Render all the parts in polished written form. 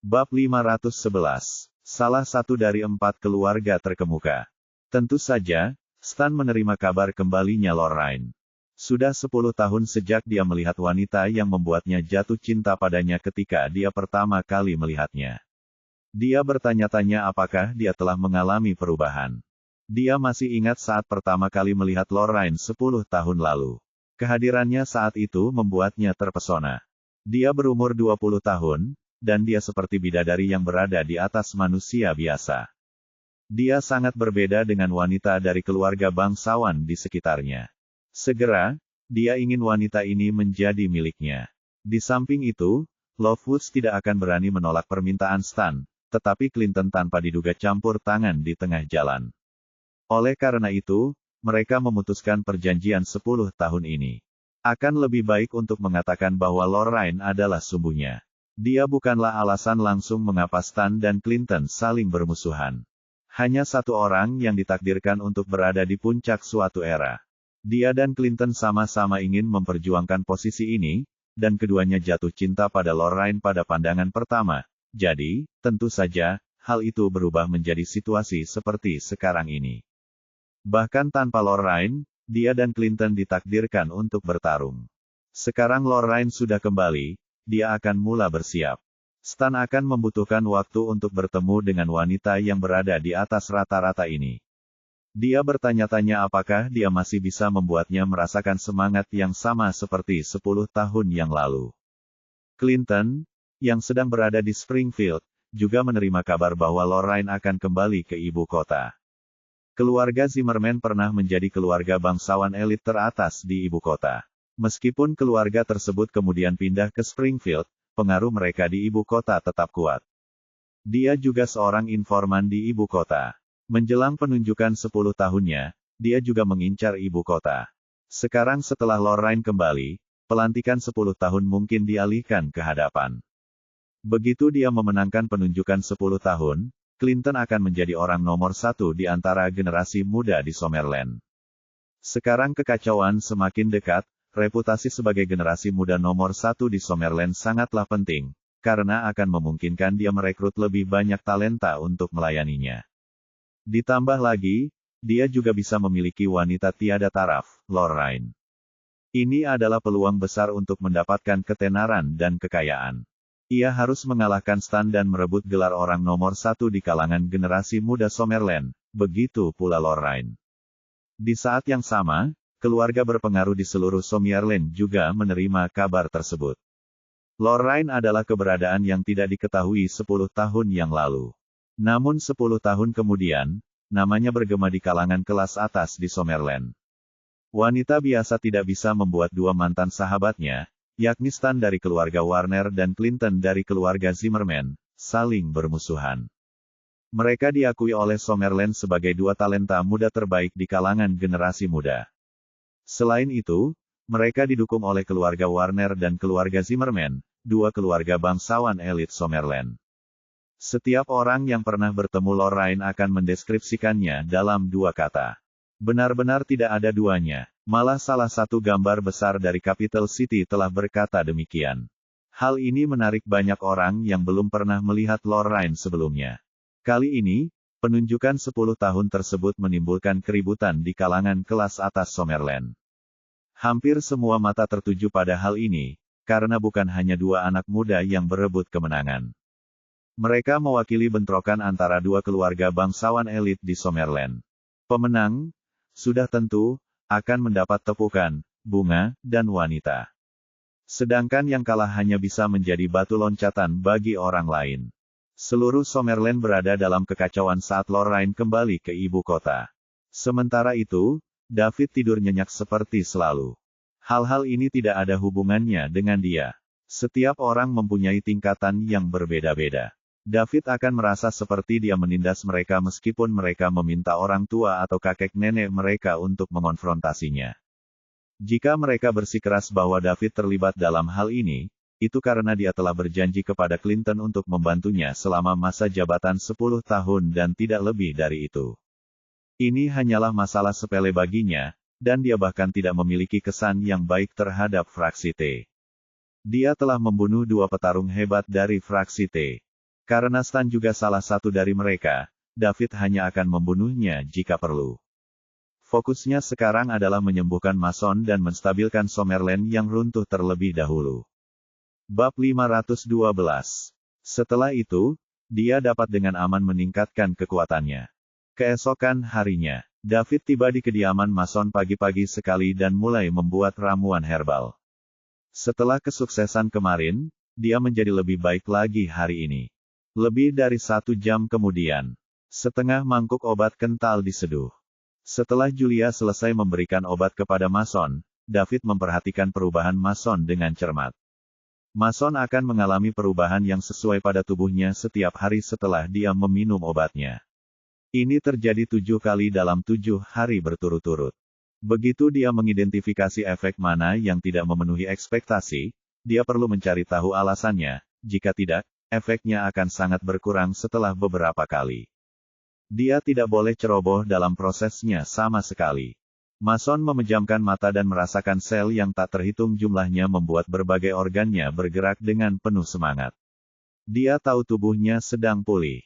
Bab 511. Salah satu dari 4 keluarga terkemuka. Tentu saja, Stan menerima kabar kembalinya Lorraine. Sudah 10 tahun sejak dia melihat wanita yang membuatnya jatuh cinta padanya ketika dia pertama kali melihatnya. Dia bertanya-tanya apakah dia telah mengalami perubahan. Dia masih ingat saat pertama kali melihat Lorraine 10 tahun lalu. Kehadirannya saat itu membuatnya terpesona. Dia berumur 20 tahun, dan dia seperti bidadari yang berada di atas manusia biasa. Dia sangat berbeda dengan wanita dari keluarga bangsawan di sekitarnya. Segera, dia ingin wanita ini menjadi miliknya. Di samping itu, Lovewoods tidak akan berani menolak permintaan Stan, tetapi Clinton tanpa diduga campur tangan di tengah jalan. Oleh karena itu, mereka memutuskan perjanjian 10 tahun ini. Akan lebih baik untuk mengatakan bahwa Lorraine adalah sumbunya. Dia bukanlah alasan langsung mengapa Stan dan Clinton saling bermusuhan. Hanya satu orang yang ditakdirkan untuk berada di puncak suatu era. Dia dan Clinton sama-sama ingin memperjuangkan posisi ini, dan keduanya jatuh cinta pada Lorraine pada pandangan pertama. Jadi, tentu saja, hal itu berubah menjadi situasi seperti sekarang ini. Bahkan tanpa Lorraine, dia dan Clinton ditakdirkan untuk bertarung. Sekarang Lorraine sudah kembali, dia akan mula bersiap. Stan akan membutuhkan waktu untuk bertemu dengan wanita yang berada di atas rata-rata ini. Dia bertanya-tanya apakah dia masih bisa membuatnya merasakan semangat yang sama seperti 10 tahun yang lalu. Clinton, yang sedang berada di Springfield, juga menerima kabar bahwa Lorraine akan kembali ke ibu kota. Keluarga Zimmerman pernah menjadi keluarga bangsawan elit teratas di ibu kota. Meskipun keluarga tersebut kemudian pindah ke Springfield, pengaruh mereka di ibu kota tetap kuat. Dia juga seorang informan di ibu kota. Menjelang penunjukan 10 tahunnya, dia juga mengincar ibu kota. Sekarang setelah Lorraine kembali, pelantikan 10 tahun mungkin dialihkan ke hadapan. Begitu dia memenangkan penunjukan 10 tahun, Clinton akan menjadi orang nomor 1 di antara generasi muda di Summerland. Sekarang kekacauan semakin dekat. Reputasi sebagai generasi muda nomor 1 di Summerland sangatlah penting, karena akan memungkinkan dia merekrut lebih banyak talenta untuk melayaninya. Ditambah lagi, dia juga bisa memiliki wanita tiada taraf, Lorraine. Ini adalah peluang besar untuk mendapatkan ketenaran dan kekayaan. Ia harus mengalahkan Stan dan merebut gelar orang nomor 1 di kalangan generasi muda Summerland, begitu pula Lorraine. Di saat yang sama, keluarga berpengaruh di seluruh Summerland juga menerima kabar tersebut. Lorraine adalah keberadaan yang tidak diketahui 10 tahun yang lalu. Namun 10 tahun kemudian, namanya bergema di kalangan kelas atas di Summerland. Wanita biasa tidak bisa membuat dua mantan sahabatnya, yakni Stan dari keluarga Warner dan Clinton dari keluarga Zimmerman, saling bermusuhan. Mereka diakui oleh Summerland sebagai dua talenta muda terbaik di kalangan generasi muda. Selain itu, mereka didukung oleh keluarga Warner dan keluarga Zimmerman, dua keluarga bangsawan elit Summerland. Setiap orang yang pernah bertemu Lorraine akan mendeskripsikannya dalam 2 kata. Benar-benar tidak ada duanya, malah salah satu gambar besar dari Capital City telah berkata demikian. Hal ini menarik banyak orang yang belum pernah melihat Lorraine sebelumnya. Kali ini, penunjukan 10 tahun tersebut menimbulkan keributan di kalangan kelas atas Summerland. Hampir semua mata tertuju pada hal ini, karena bukan hanya 2 anak muda yang berebut kemenangan. Mereka mewakili bentrokan antara 2 keluarga bangsawan elit di Summerland. Pemenang, sudah tentu, akan mendapat tepukan, bunga, dan wanita. Sedangkan yang kalah hanya bisa menjadi batu loncatan bagi orang lain. Seluruh Summerland berada dalam kekacauan saat Lorraine kembali ke ibu kota. Sementara itu, David tidur nyenyak seperti selalu. Hal-hal ini tidak ada hubungannya dengan dia. Setiap orang mempunyai tingkatan yang berbeda-beda. David akan merasa seperti dia menindas mereka meskipun mereka meminta orang tua atau kakek nenek mereka untuk mengonfrontasinya. Jika mereka bersikeras bahwa David terlibat dalam hal ini, itu karena dia telah berjanji kepada Clinton untuk membantunya selama masa jabatan 10 tahun dan tidak lebih dari itu. Ini hanyalah masalah sepele baginya, dan dia bahkan tidak memiliki kesan yang baik terhadap fraksi T. Dia telah membunuh 2 petarung hebat dari fraksi T. Karena Stan juga salah satu dari mereka, David hanya akan membunuhnya jika perlu. Fokusnya sekarang adalah menyembuhkan Mason dan menstabilkan Summerland yang runtuh terlebih dahulu. Bab 512. Setelah itu, dia dapat dengan aman meningkatkan kekuatannya. Keesokan harinya, David tiba di kediaman Mason pagi-pagi sekali dan mulai membuat ramuan herbal. Setelah kesuksesan kemarin, dia menjadi lebih baik lagi hari ini. Lebih dari 1 jam kemudian, setengah mangkuk obat kental diseduh. Setelah Julia selesai memberikan obat kepada Mason, David memperhatikan perubahan Mason dengan cermat. Mason akan mengalami perubahan yang sesuai pada tubuhnya setiap hari setelah dia meminum obatnya. Ini terjadi 7 kali dalam 7 hari berturut-turut. Begitu dia mengidentifikasi efek mana yang tidak memenuhi ekspektasi, dia perlu mencari tahu alasannya, jika tidak, efeknya akan sangat berkurang setelah beberapa kali. Dia tidak boleh ceroboh dalam prosesnya sama sekali. Mason memejamkan mata dan merasakan sel yang tak terhitung jumlahnya membuat berbagai organnya bergerak dengan penuh semangat. Dia tahu tubuhnya sedang pulih.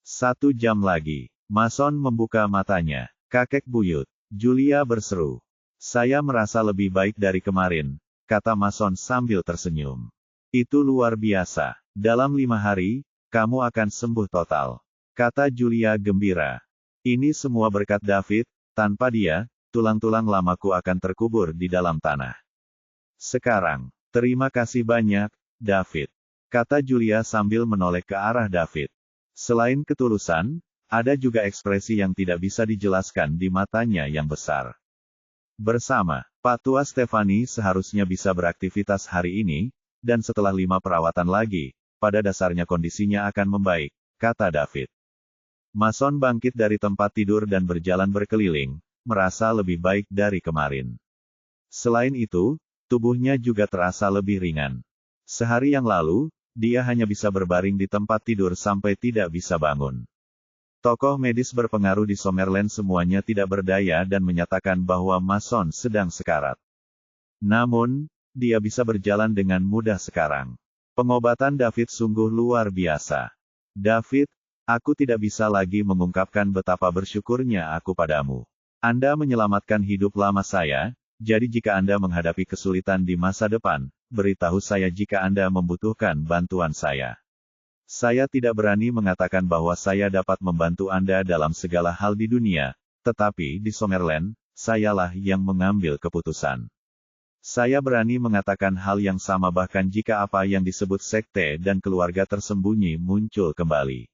1 jam lagi, Mason membuka matanya. Kakek buyut, Julia berseru. Saya merasa lebih baik dari kemarin, kata Mason sambil tersenyum. Itu luar biasa. Dalam 5 hari, kamu akan sembuh total, kata Julia gembira. Ini semua berkat David, tanpa dia, tulang-tulang lamaku akan terkubur di dalam tanah. Sekarang, terima kasih banyak, David, kata Julia sambil menoleh ke arah David. Selain ketulusan, ada juga ekspresi yang tidak bisa dijelaskan di matanya yang besar. Bersama, Pak Tua Stefani seharusnya bisa beraktivitas hari ini, dan setelah 5 perawatan lagi, pada dasarnya kondisinya akan membaik, kata David. Mason bangkit dari tempat tidur dan berjalan berkeliling, merasa lebih baik dari kemarin. Selain itu, tubuhnya juga terasa lebih ringan. Sehari yang lalu, dia hanya bisa berbaring di tempat tidur sampai tidak bisa bangun. Tokoh medis berpengaruh di Summerland semuanya tidak berdaya dan menyatakan bahwa Mason sedang sekarat. Namun, dia bisa berjalan dengan mudah sekarang. Pengobatan David sungguh luar biasa. David, aku tidak bisa lagi mengungkapkan betapa bersyukurnya aku padamu. Anda menyelamatkan hidup lama saya, jadi jika Anda menghadapi kesulitan di masa depan, beritahu saya jika Anda membutuhkan bantuan saya. Saya tidak berani mengatakan bahwa saya dapat membantu Anda dalam segala hal di dunia, tetapi di Summerland, sayalah yang mengambil keputusan. Saya berani mengatakan hal yang sama bahkan jika apa yang disebut sekte dan keluarga tersembunyi muncul kembali.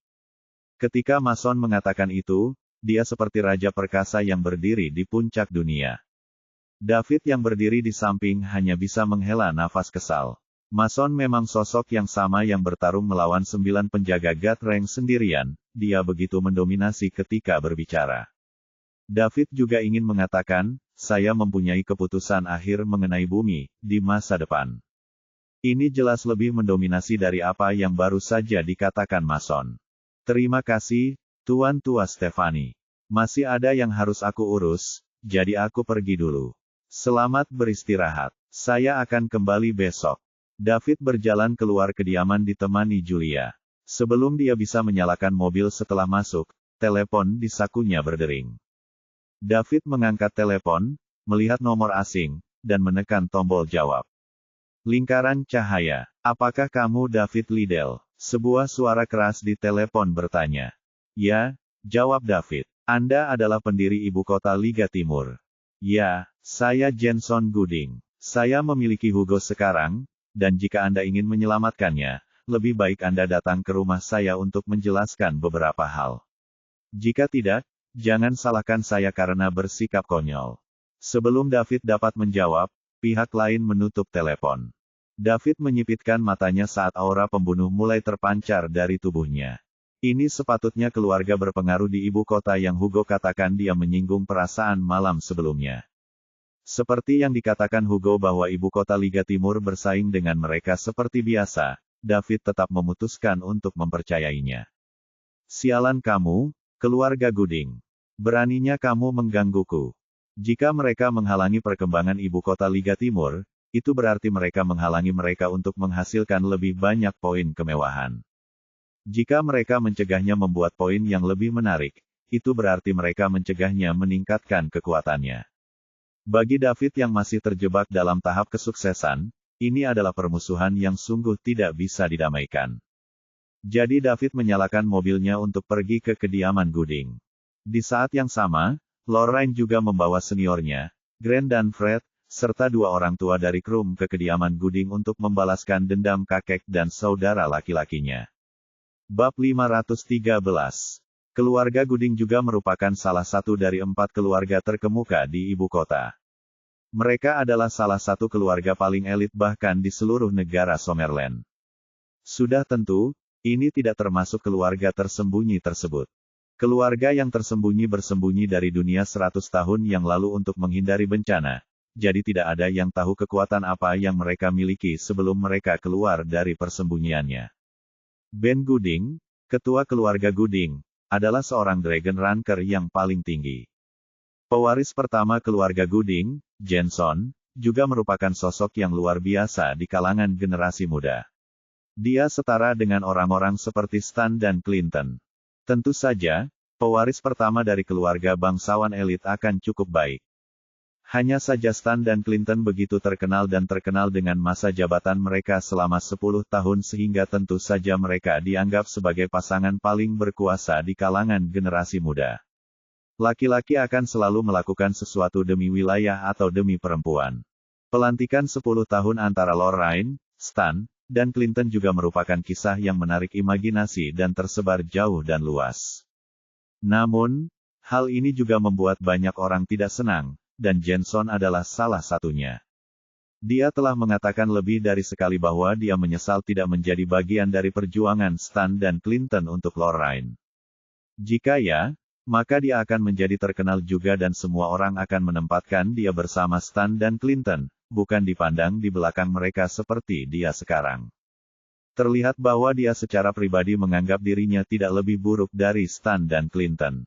Ketika Mason mengatakan itu, dia seperti raja perkasa yang berdiri di puncak dunia. David yang berdiri di samping hanya bisa menghela nafas kesal. Mason memang sosok yang sama yang bertarung melawan 9 penjaga Gatreng sendirian, dia begitu mendominasi ketika berbicara. David juga ingin mengatakan, saya mempunyai keputusan akhir mengenai bumi, di masa depan. Ini jelas lebih mendominasi dari apa yang baru saja dikatakan Mason. Terima kasih, Tuan Tua Stefani. Masih ada yang harus aku urus, jadi aku pergi dulu. Selamat beristirahat, saya akan kembali besok. David berjalan keluar kediaman ditemani Julia. Sebelum dia bisa menyalakan mobil setelah masuk, telepon di sakunya berdering. David mengangkat telepon, melihat nomor asing, dan menekan tombol jawab. Lingkaran cahaya. Apakah kamu David Liddell? Sebuah suara keras di telepon bertanya. Ya, jawab David. Anda adalah pendiri ibu kota Liga Timur. Ya, saya Jenson Gooding. Saya memiliki Hugo sekarang, dan jika Anda ingin menyelamatkannya, lebih baik Anda datang ke rumah saya untuk menjelaskan beberapa hal. Jika tidak, jangan salahkan saya karena bersikap konyol. Sebelum David dapat menjawab, pihak lain menutup telepon. David menyipitkan matanya saat aura pembunuh mulai terpancar dari tubuhnya. Ini sepatutnya keluarga berpengaruh di ibu kota yang Hugo katakan dia menyinggung perasaan malam sebelumnya. Seperti yang dikatakan Hugo bahwa ibu kota Liga Timur bersaing dengan mereka seperti biasa, David tetap memutuskan untuk mempercayainya. Sialan kamu, keluarga Gooding. Beraninya kamu menggangguku. Jika mereka menghalangi perkembangan ibu kota Liga Timur, itu berarti mereka menghalangi mereka untuk menghasilkan lebih banyak poin kemewahan. Jika mereka mencegahnya membuat poin yang lebih menarik, itu berarti mereka mencegahnya meningkatkan kekuatannya. Bagi David yang masih terjebak dalam tahap kesuksesan, ini adalah permusuhan yang sungguh tidak bisa didamaikan. Jadi David menyalakan mobilnya untuk pergi ke kediaman Gooding. Di saat yang sama, Lorraine juga membawa seniornya, Grant dan Fred, serta dua orang tua dari Krum ke kediaman Gooding untuk membalaskan dendam kakek dan saudara laki-lakinya. Bab 513. Keluarga Gooding juga merupakan salah satu dari 4 keluarga terkemuka di ibu kota. Mereka adalah salah satu keluarga paling elit bahkan di seluruh negara Summerland. Sudah tentu, ini tidak termasuk keluarga tersembunyi tersebut. Keluarga yang tersembunyi bersembunyi dari dunia 100 tahun yang lalu untuk menghindari bencana, jadi tidak ada yang tahu kekuatan apa yang mereka miliki sebelum mereka keluar dari persembunyiannya. Ben Gooding, ketua keluarga Gooding, adalah seorang Dragon Ranker yang paling tinggi. Pewaris pertama keluarga Gooding, Jenson, juga merupakan sosok yang luar biasa di kalangan generasi muda. Dia setara dengan orang-orang seperti Stan dan Clinton. Tentu saja, pewaris pertama dari keluarga bangsawan elit akan cukup baik. Hanya saja Stan dan Clinton begitu terkenal dengan masa jabatan mereka selama 10 tahun sehingga tentu saja mereka dianggap sebagai pasangan paling berkuasa di kalangan generasi muda. Laki-laki akan selalu melakukan sesuatu demi wilayah atau demi perempuan. Pelantikan 10 tahun antara Lorraine, Stan, dan Clinton juga merupakan kisah yang menarik imajinasi dan tersebar jauh dan luas. Namun, hal ini juga membuat banyak orang tidak senang, dan Jenson adalah salah satunya. Dia telah mengatakan lebih dari sekali bahwa dia menyesal tidak menjadi bagian dari perjuangan Stan dan Clinton untuk Lorraine. Jika ya, maka dia akan menjadi terkenal juga dan semua orang akan menempatkan dia bersama Stan dan Clinton, bukan dipandang di belakang mereka seperti dia sekarang. Terlihat bahwa dia secara pribadi menganggap dirinya tidak lebih buruk dari Stan dan Clinton.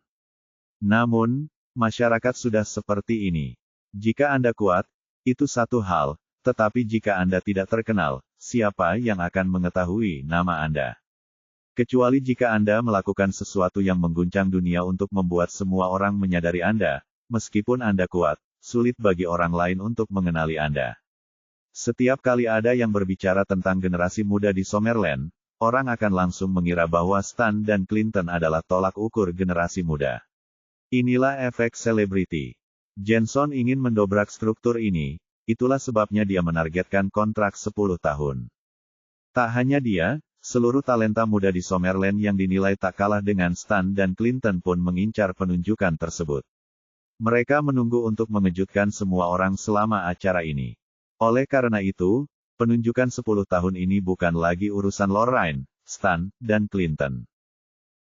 Namun, masyarakat sudah seperti ini. Jika Anda kuat, itu satu hal, tetapi jika Anda tidak terkenal, siapa yang akan mengetahui nama Anda? Kecuali jika Anda melakukan sesuatu yang mengguncang dunia untuk membuat semua orang menyadari Anda, meskipun Anda kuat, sulit bagi orang lain untuk mengenali Anda. Setiap kali ada yang berbicara tentang generasi muda di Summerland, orang akan langsung mengira bahwa Stan dan Clinton adalah tolak ukur generasi muda. Inilah efek selebriti. Jenson ingin mendobrak struktur ini, itulah sebabnya dia menargetkan kontrak 10 tahun. Tak hanya dia, seluruh talenta muda di Summerland yang dinilai tak kalah dengan Stan dan Clinton pun mengincar penunjukan tersebut. Mereka menunggu untuk mengejutkan semua orang selama acara ini. Oleh karena itu, penunjukan 10 tahun ini bukan lagi urusan Lorraine, Stan, dan Clinton.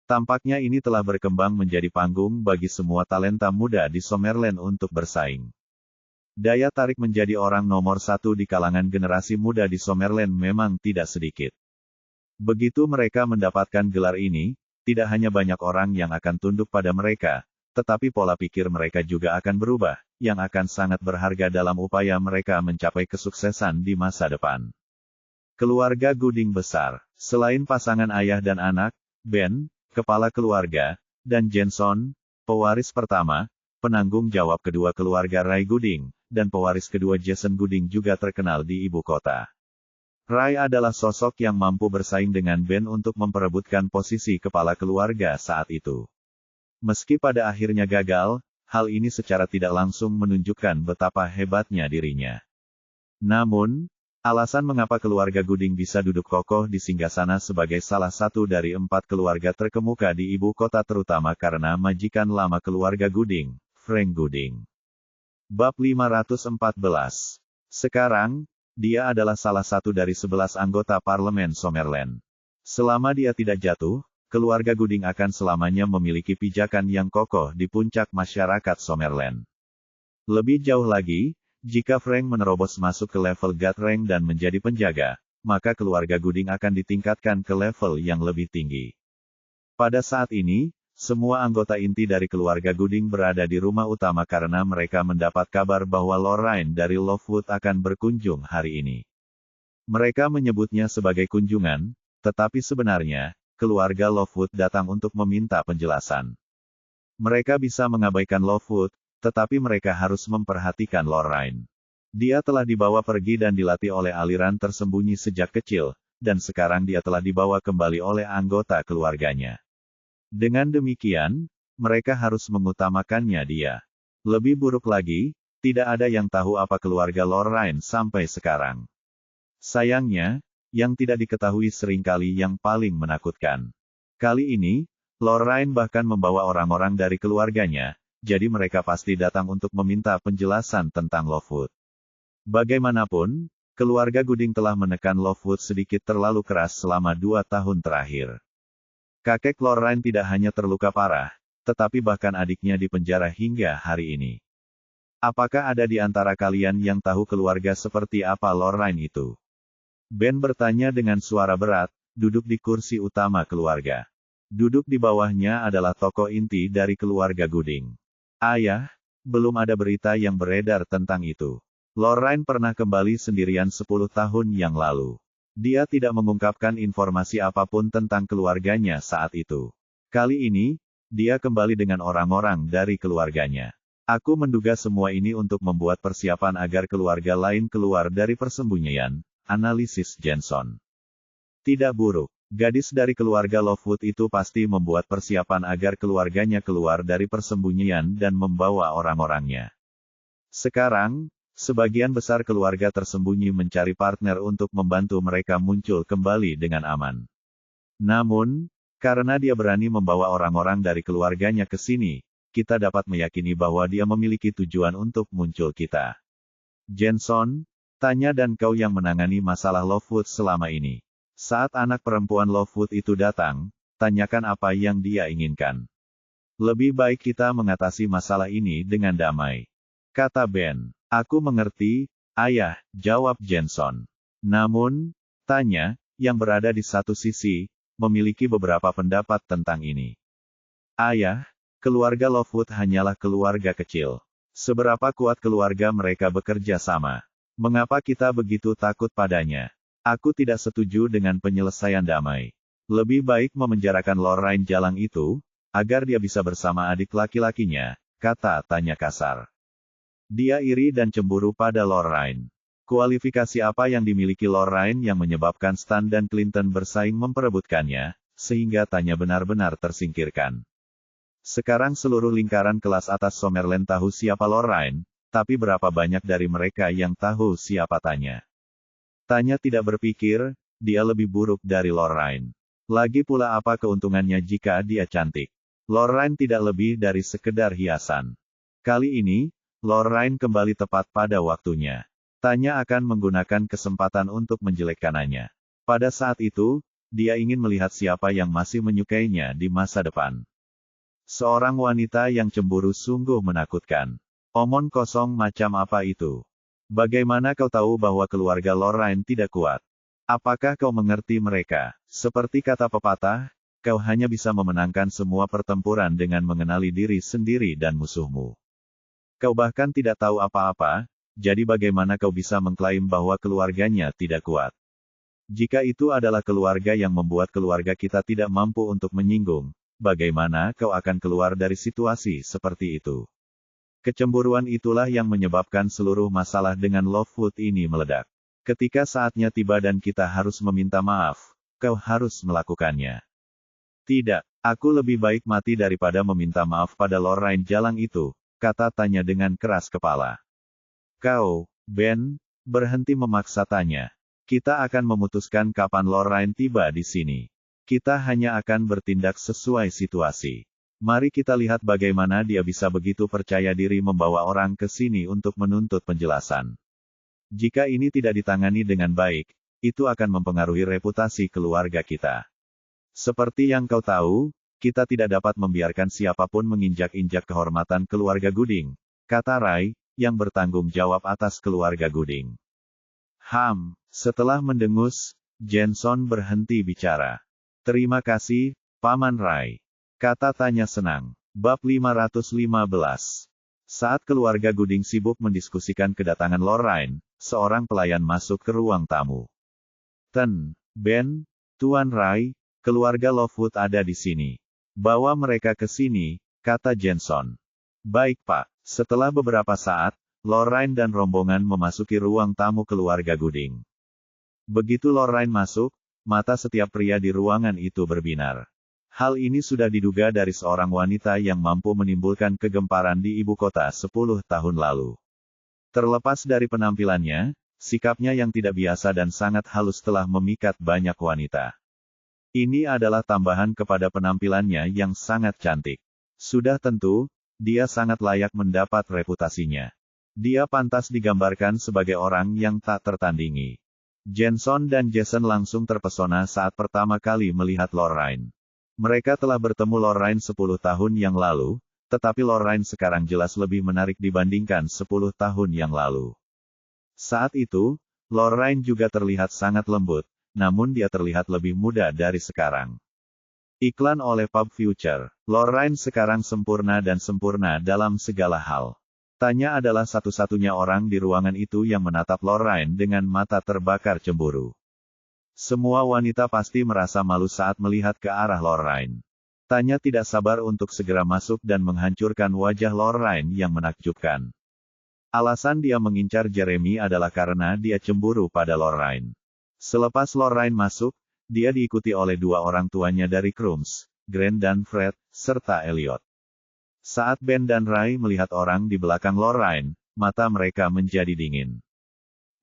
Tampaknya ini telah berkembang menjadi panggung bagi semua talenta muda di Summerland untuk bersaing. Daya tarik menjadi orang nomor 1 di kalangan generasi muda di Summerland memang tidak sedikit. Begitu mereka mendapatkan gelar ini, tidak hanya banyak orang yang akan tunduk pada mereka, tetapi pola pikir mereka juga akan berubah, yang akan sangat berharga dalam upaya mereka mencapai kesuksesan di masa depan. Keluarga Gooding besar, selain pasangan ayah dan anak, Ben, kepala keluarga, dan Jenson, pewaris pertama, penanggung jawab kedua keluarga Ray Gooding, dan pewaris kedua Jason Gooding juga terkenal di ibu kota. Ray adalah sosok yang mampu bersaing dengan Ben untuk memperebutkan posisi kepala keluarga saat itu. Meski pada akhirnya gagal, hal ini secara tidak langsung menunjukkan betapa hebatnya dirinya. Namun, alasan mengapa keluarga Gooding bisa duduk kokoh di singgasana sebagai salah satu dari 4 keluarga terkemuka di ibu kota terutama karena majikan lama keluarga Gooding, Frank Gooding. Bab 514. Sekarang, dia adalah salah satu dari 11 anggota parlemen Summerland. Selama dia tidak jatuh, keluarga Gooding akan selamanya memiliki pijakan yang kokoh di puncak masyarakat Summerland. Lebih jauh lagi, jika Frank menerobos masuk ke level God Rank dan menjadi penjaga, maka keluarga Gooding akan ditingkatkan ke level yang lebih tinggi. Pada saat ini, semua anggota inti dari keluarga Gooding berada di rumah utama karena mereka mendapat kabar bahwa Lorraine dari Lovewood akan berkunjung hari ini. Mereka menyebutnya sebagai kunjungan, tetapi sebenarnya, keluarga Lovewood datang untuk meminta penjelasan. Mereka bisa mengabaikan Lovewood, tetapi mereka harus memperhatikan Lorraine. Dia telah dibawa pergi dan dilatih oleh aliran tersembunyi sejak kecil, dan sekarang dia telah dibawa kembali oleh anggota keluarganya. Dengan demikian, mereka harus mengutamakannya dia. Lebih buruk lagi, tidak ada yang tahu apa keluarga Lorraine sampai sekarang. Sayangnya, yang tidak diketahui seringkali yang paling menakutkan. Kali ini, Lorraine bahkan membawa orang-orang dari keluarganya, jadi mereka pasti datang untuk meminta penjelasan tentang Lovewood. Bagaimanapun, keluarga Gooding telah menekan Lovewood sedikit terlalu keras selama 2 tahun terakhir. Kakek Lorraine tidak hanya terluka parah, tetapi bahkan adiknya dipenjara hingga hari ini. Apakah ada di antara kalian yang tahu keluarga seperti apa Lorraine itu? Ben bertanya dengan suara berat, duduk di kursi utama keluarga. Duduk di bawahnya adalah tokoh inti dari keluarga Gooding. Ayah, belum ada berita yang beredar tentang itu. Lorraine pernah kembali sendirian 10 tahun yang lalu. Dia tidak mengungkapkan informasi apapun tentang keluarganya saat itu. Kali ini, dia kembali dengan orang-orang dari keluarganya. Aku menduga semua ini untuk membuat persiapan agar keluarga lain keluar dari persembunyian, analisis Jensen. Tidak buruk. Gadis dari keluarga Lovewood itu pasti membuat persiapan agar keluarganya keluar dari persembunyian dan membawa orang-orangnya. Sekarang, sebagian besar keluarga tersembunyi mencari partner untuk membantu mereka muncul kembali dengan aman. Namun, karena dia berani membawa orang-orang dari keluarganya ke sini, kita dapat meyakini bahwa dia memiliki tujuan untuk muncul kita. Jensen, tanya dan kau yang menangani masalah Lovewood selama ini. Saat anak perempuan Lovewood itu datang, tanyakan apa yang dia inginkan. Lebih baik kita mengatasi masalah ini dengan damai. Kata Ben. Aku mengerti, ayah, jawab Jensen. Namun, tanya, yang berada di satu sisi, memiliki beberapa pendapat tentang ini. Ayah, keluarga Lovewood hanyalah keluarga kecil. Seberapa kuat keluarga mereka bekerja sama? Mengapa kita begitu takut padanya? Aku tidak setuju dengan penyelesaian damai. Lebih baik memenjarakan Lorraine Jalang itu, agar dia bisa bersama adik laki-lakinya, kata tanya kasar. Dia iri dan cemburu pada Lorraine. Kualifikasi apa yang dimiliki Lorraine yang menyebabkan Stan dan Clinton bersaing memperebutkannya, sehingga tanya benar-benar tersingkirkan. Sekarang seluruh lingkaran kelas atas Summerland tahu siapa Lorraine, tapi berapa banyak dari mereka yang tahu siapa Tanya? Tanya tidak berpikir, dia lebih buruk dari Lorraine. Lagi pula apa keuntungannya jika dia cantik? Lorraine tidak lebih dari sekedar hiasan. Kali ini, Lorraine kembali tepat pada waktunya. Tanya akan menggunakan kesempatan untuk menjelekkannya. Pada saat itu, dia ingin melihat siapa yang masih menyukainya di masa depan. Seorang wanita yang cemburu sungguh menakutkan. Omong kosong macam apa itu? Bagaimana kau tahu bahwa keluarga Lorraine tidak kuat? Apakah kau mengerti mereka? Seperti kata pepatah, kau hanya bisa memenangkan semua pertempuran dengan mengenali diri sendiri dan musuhmu. Kau bahkan tidak tahu apa-apa, jadi bagaimana kau bisa mengklaim bahwa keluarganya tidak kuat? Jika itu adalah keluarga yang membuat keluarga kita tidak mampu untuk menyinggung, bagaimana kau akan keluar dari situasi seperti itu? Kecemburuan itulah yang menyebabkan seluruh masalah dengan Lovewood ini meledak. Ketika saatnya tiba dan kita harus meminta maaf, kau harus melakukannya. Tidak, aku lebih baik mati daripada meminta maaf pada Lorraine Jalang itu, kata Tanya dengan keras kepala. Kau, Ben, berhenti memaksa Tanya. Kita akan memutuskan kapan Lorraine tiba di sini. Kita hanya akan bertindak sesuai situasi. Mari kita lihat bagaimana dia bisa begitu percaya diri membawa orang ke sini untuk menuntut penjelasan. Jika ini tidak ditangani dengan baik, itu akan mempengaruhi reputasi keluarga kita. Seperti yang kau tahu, kita tidak dapat membiarkan siapapun menginjak-injak kehormatan keluarga Gooding, kata Ray, yang bertanggung jawab atas keluarga Gooding. Setelah mendengus, Jensen berhenti bicara. Terima kasih, Paman Ray. Kata Tanya senang. Bab 515. Saat keluarga Gooding sibuk mendiskusikan kedatangan Lorraine, seorang pelayan masuk ke ruang tamu. Ben, Tuan Ray, Keluarga Lovewood ada di sini. Bawa mereka ke sini, kata Jensen. Baik Pak. Setelah beberapa saat, Lorraine dan rombongan memasuki ruang tamu keluarga Gooding. Begitu Lorraine masuk, mata setiap pria di ruangan itu berbinar. Hal ini sudah diduga dari seorang wanita yang mampu menimbulkan kegemparan di ibu kota 10 tahun lalu. Terlepas dari penampilannya, sikapnya yang tidak biasa dan sangat halus telah memikat banyak wanita. Ini adalah tambahan kepada penampilannya yang sangat cantik. Sudah tentu, dia sangat layak mendapat reputasinya. Dia pantas digambarkan sebagai orang yang tak tertandingi. Jensen dan Jason langsung terpesona saat pertama kali melihat Lorraine. Mereka telah bertemu Lorraine 10 tahun yang lalu, tetapi Lorraine sekarang jelas lebih menarik dibandingkan 10 tahun yang lalu. Saat itu, Lorraine juga terlihat sangat lembut, namun dia terlihat lebih muda dari sekarang. Iklan oleh Pub Future. Lorraine sekarang sempurna dan sempurna dalam segala hal. Tanya adalah satu-satunya orang di ruangan itu yang menatap Lorraine dengan mata terbakar cemburu. Semua wanita pasti merasa malu saat melihat ke arah Lorraine. Tanya tidak sabar untuk segera masuk dan menghancurkan wajah Lorraine yang menakjubkan. Alasan dia mengincar Jeremy adalah karena dia cemburu pada Lorraine. Selepas Lorraine masuk, dia diikuti oleh dua orang tuanya dari Crumbs, Grant dan Fred, serta Elliot. Saat Ben dan Ray melihat orang di belakang Lorraine, mata mereka menjadi dingin.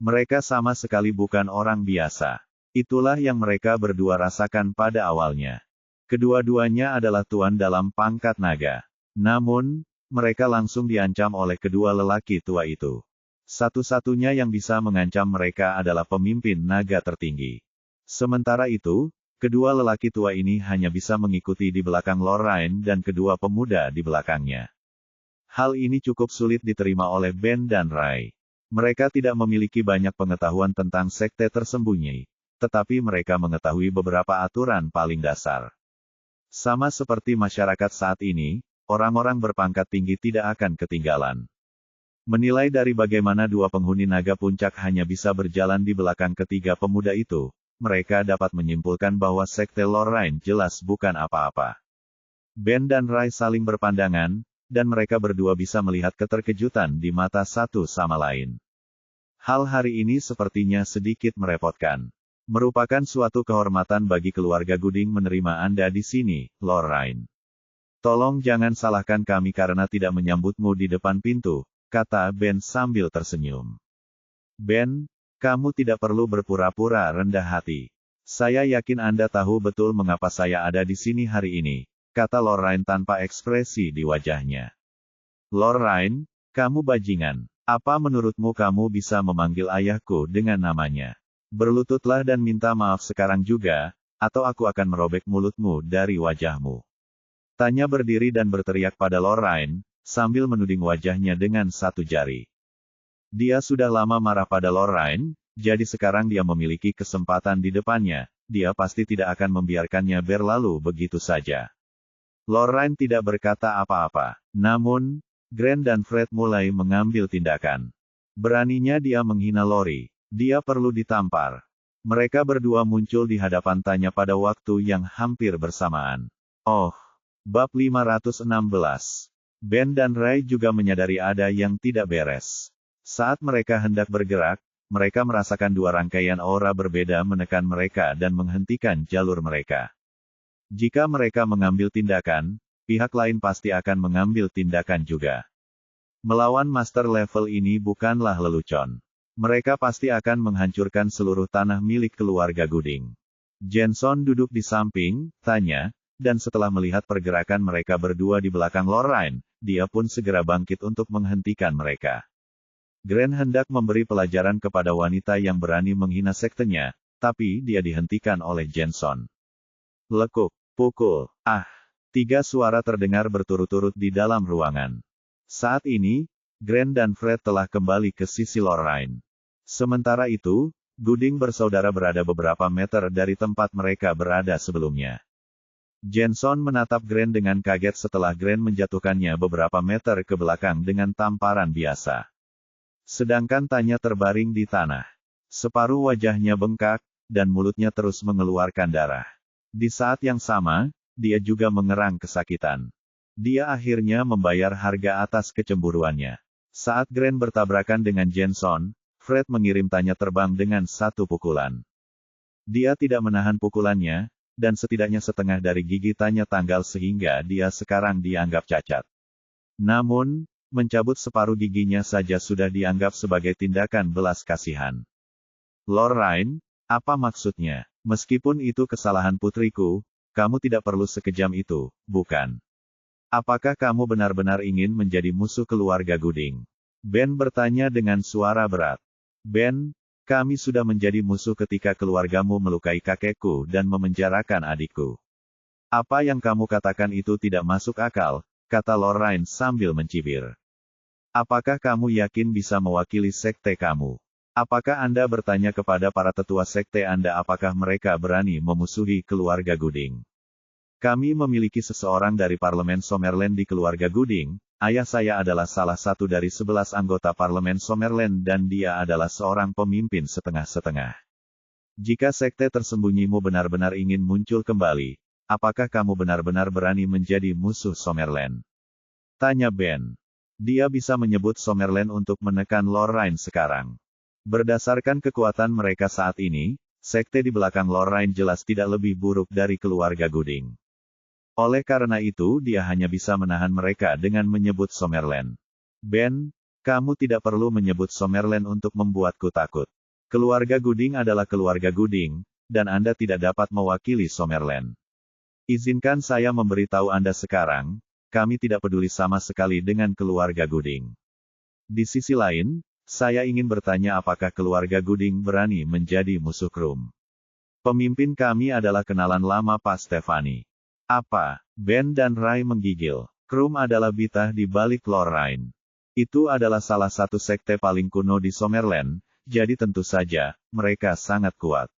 Mereka sama sekali bukan orang biasa. Itulah yang mereka berdua rasakan pada awalnya. Kedua-duanya adalah tuan dalam pangkat naga. Namun, mereka langsung diancam oleh kedua lelaki tua itu. Satu-satunya yang bisa mengancam mereka adalah pemimpin naga tertinggi. Sementara itu, kedua lelaki tua ini hanya bisa mengikuti di belakang Lorraine dan kedua pemuda di belakangnya. Hal ini cukup sulit diterima oleh Ben dan Ray. Mereka tidak memiliki banyak pengetahuan tentang sekte tersembunyi, tetapi mereka mengetahui beberapa aturan paling dasar. Sama seperti masyarakat saat ini, orang-orang berpangkat tinggi tidak akan ketinggalan. Menilai dari bagaimana dua penghuni naga puncak hanya bisa berjalan di belakang ketiga pemuda itu, mereka dapat menyimpulkan bahwa sekte Lorraine jelas bukan apa-apa. Ben dan Ray saling berpandangan, dan mereka berdua bisa melihat keterkejutan di mata satu sama lain. Hal hari ini sepertinya sedikit merepotkan. Merupakan suatu kehormatan bagi keluarga Gooding menerima Anda di sini, Lorraine. Tolong jangan salahkan kami karena tidak menyambutmu di depan pintu, kata Ben sambil tersenyum. Ben, kamu tidak perlu berpura-pura rendah hati. Saya yakin Anda tahu betul mengapa saya ada di sini hari ini, kata Lorraine tanpa ekspresi di wajahnya. Lorraine, kamu bajingan. Apa menurutmu kamu bisa memanggil ayahku dengan namanya? Berlututlah dan minta maaf sekarang juga, atau aku akan merobek mulutmu dari wajahmu. Tanya berdiri dan berteriak pada Lorraine, sambil menuding wajahnya dengan satu jari. Dia sudah lama marah pada Lorraine, jadi sekarang dia memiliki kesempatan di depannya, dia pasti tidak akan membiarkannya berlalu begitu saja. Lorraine tidak berkata apa-apa, namun, Grant dan Fred mulai mengambil tindakan. Beraninya dia menghina Lori, dia perlu ditampar. Mereka berdua muncul di hadapan Tanya pada waktu yang hampir bersamaan. Oh, bab 516. Ben dan Ray juga menyadari ada yang tidak beres. Saat mereka hendak bergerak, mereka merasakan dua rangkaian aura berbeda menekan mereka dan menghentikan jalur mereka. Jika mereka mengambil tindakan, pihak lain pasti akan mengambil tindakan juga. Melawan master level ini bukanlah lelucon. Mereka pasti akan menghancurkan seluruh tanah milik keluarga Gooding. Jensen duduk di samping Tanya, dan setelah melihat pergerakan mereka berdua di belakang Lorraine, dia pun segera bangkit untuk menghentikan mereka. Grant hendak memberi pelajaran kepada wanita yang berani menghina sektenya, tapi dia dihentikan oleh Jensen. Lekuk, pukul, tiga suara terdengar berturut-turut di dalam ruangan. Saat ini, Grant dan Fred telah kembali ke sisi Lorraine. Sementara itu, Gooding bersaudara berada beberapa meter dari tempat mereka berada sebelumnya. Jensen menatap Grant dengan kaget setelah Grant menjatuhkannya beberapa meter ke belakang dengan tamparan biasa. Sedangkan Tanya terbaring di tanah. Separuh wajahnya bengkak, dan mulutnya terus mengeluarkan darah. Di saat yang sama, dia juga mengerang kesakitan. Dia akhirnya membayar harga atas kecemburuannya. Saat Grant bertabrakan dengan Jenson, Fred mengirim tanya terbang dengan satu pukulan. Dia tidak menahan pukulannya, dan setidaknya setengah dari gigi tanya tanggal sehingga dia sekarang dianggap cacat. Namun, mencabut separuh giginya saja sudah dianggap sebagai tindakan belas kasihan. Lorraine, apa maksudnya? Meskipun itu kesalahan putriku, kamu tidak perlu sekejam itu, bukan? Apakah kamu benar-benar ingin menjadi musuh keluarga Gooding? Ben bertanya dengan suara berat. Ben, kami sudah menjadi musuh ketika keluargamu melukai kakekku dan memenjarakan adikku. Apa yang kamu katakan itu tidak masuk akal, kata Lorraine sambil mencibir. Apakah kamu yakin bisa mewakili sekte kamu? Apakah Anda bertanya kepada para tetua sekte Anda apakah mereka berani memusuhi keluarga Gooding? Kami memiliki seseorang dari Parlemen Summerland di keluarga Gooding. Ayah saya adalah salah satu dari 11 anggota Parlemen Summerland dan dia adalah seorang pemimpin setengah-setengah. Jika sekte tersembunyimu benar-benar ingin muncul kembali, apakah kamu benar-benar berani menjadi musuh Summerland? Tanya Ben. Dia bisa menyebut Summerland untuk menekan Lorraine sekarang. Berdasarkan kekuatan mereka saat ini, sekte di belakang Lorraine jelas tidak lebih buruk dari keluarga Gooding. Oleh karena itu dia hanya bisa menahan mereka dengan menyebut Summerland. Ben, kamu tidak perlu menyebut Summerland untuk membuatku takut. Keluarga Gooding adalah keluarga Gooding, dan Anda tidak dapat mewakili Summerland. Izinkan saya memberitahu Anda sekarang, kami tidak peduli sama sekali dengan keluarga Gooding. Di sisi lain, saya ingin bertanya apakah keluarga Gooding berani menjadi musuh Krum. Pemimpin kami adalah kenalan lama Pak Stefani. Apa? Ben dan Ray menggigil. Krum adalah bitah di balik Lorraine. Itu adalah salah satu sekte paling kuno di Summerland, jadi tentu saja, mereka sangat kuat.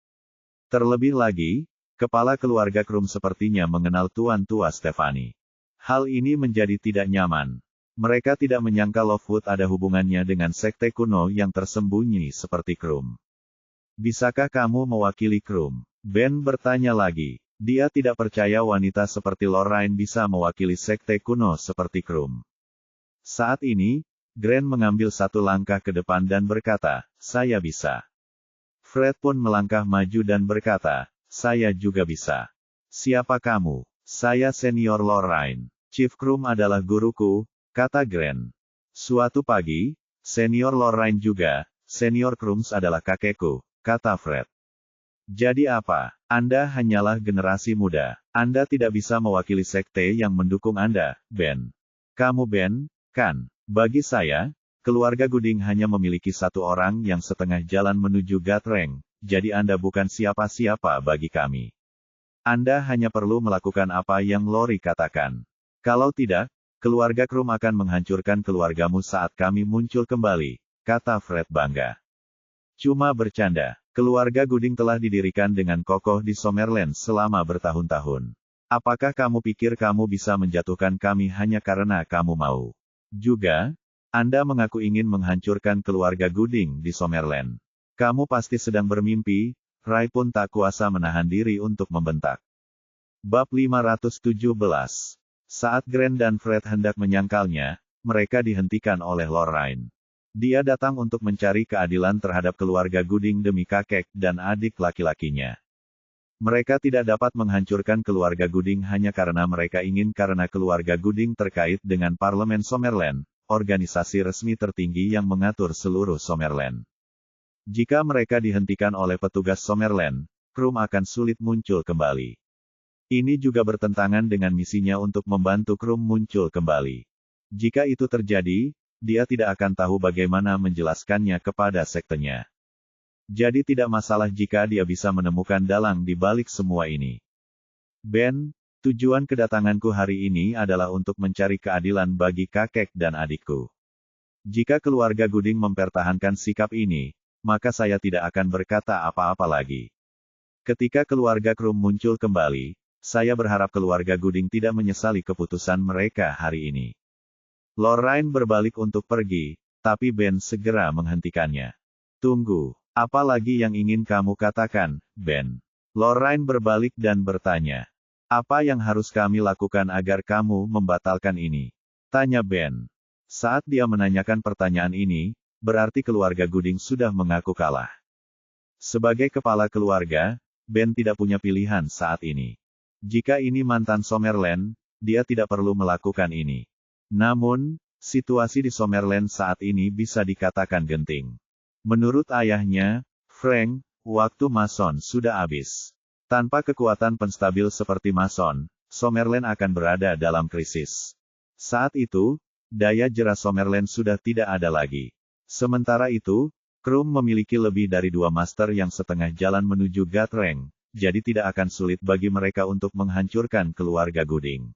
Terlebih lagi, kepala keluarga Krum sepertinya mengenal Tuan Tua Stefani. Hal ini menjadi tidak nyaman. Mereka tidak menyangka Lovewood ada hubungannya dengan sekte kuno yang tersembunyi seperti Krum. Bisakah kamu mewakili Krum? Ben bertanya lagi. Dia tidak percaya wanita seperti Lorraine bisa mewakili sekte kuno seperti Krum. Saat ini, Grant mengambil satu langkah ke depan dan berkata, saya bisa. Fred pun melangkah maju dan berkata, saya juga bisa. Siapa kamu? Saya senior Lorraine. Chief Krum adalah guruku, kata Grant. Suatu pagi, senior Lorraine juga, senior Krums adalah kakekku, kata Fred. Jadi apa? Anda hanyalah generasi muda. Anda tidak bisa mewakili sekte yang mendukung Anda, Ben. Kamu Ben, kan? Bagi saya, keluarga Gooding hanya memiliki satu orang yang setengah jalan menuju Gatreng, jadi Anda bukan siapa-siapa bagi kami. Anda hanya perlu melakukan apa yang Lori katakan. Kalau tidak, keluarga Krum akan menghancurkan keluargamu saat kami muncul kembali, kata Fred bangga. Cuma bercanda. Keluarga Gooding telah didirikan dengan kokoh di Summerland selama bertahun-tahun. Apakah kamu pikir kamu bisa menjatuhkan kami hanya karena kamu mau? Juga, Anda mengaku ingin menghancurkan keluarga Gooding di Summerland. Kamu pasti sedang bermimpi, Ray pun tak kuasa menahan diri untuk membentak. Bab 517. Saat Grant dan Fred hendak menyangkalnya, mereka dihentikan oleh Lorraine. Dia datang untuk mencari keadilan terhadap keluarga Gooding demi kakek dan adik laki-lakinya. Mereka tidak dapat menghancurkan keluarga Gooding hanya karena mereka ingin karena keluarga Gooding terkait dengan Parlemen Summerland, organisasi resmi tertinggi yang mengatur seluruh Summerland. Jika mereka dihentikan oleh petugas Summerland, Krum akan sulit muncul kembali. Ini juga bertentangan dengan misinya untuk membantu Krum muncul kembali. Jika itu terjadi, dia tidak akan tahu bagaimana menjelaskannya kepada sektenya. Jadi tidak masalah jika dia bisa menemukan dalang di balik semua ini. Ben, tujuan kedatanganku hari ini adalah untuk mencari keadilan bagi kakek dan adikku. Jika keluarga Gooding mempertahankan sikap ini, maka saya tidak akan berkata apa-apa lagi. Ketika keluarga Krum muncul kembali, saya berharap keluarga Gooding tidak menyesali keputusan mereka hari ini. Lorraine berbalik untuk pergi, tapi Ben segera menghentikannya. Tunggu, apa lagi yang ingin kamu katakan, Ben? Lorraine berbalik dan bertanya. Apa yang harus kami lakukan agar kamu membatalkan ini? Tanya Ben. Saat dia menanyakan pertanyaan ini, berarti keluarga Gooding sudah mengaku kalah. Sebagai kepala keluarga, Ben tidak punya pilihan saat ini. Jika ini mantan Summerland, dia tidak perlu melakukan ini. Namun, situasi di Summerland saat ini bisa dikatakan genting. Menurut ayahnya, Frank, waktu Mason sudah habis. Tanpa kekuatan penstabil seperti Mason, Summerland akan berada dalam krisis. Saat itu, daya jerat Summerland sudah tidak ada lagi. Sementara itu, Krum memiliki lebih dari 2 master yang setengah jalan menuju God Rank, jadi tidak akan sulit bagi mereka untuk menghancurkan keluarga Gooding.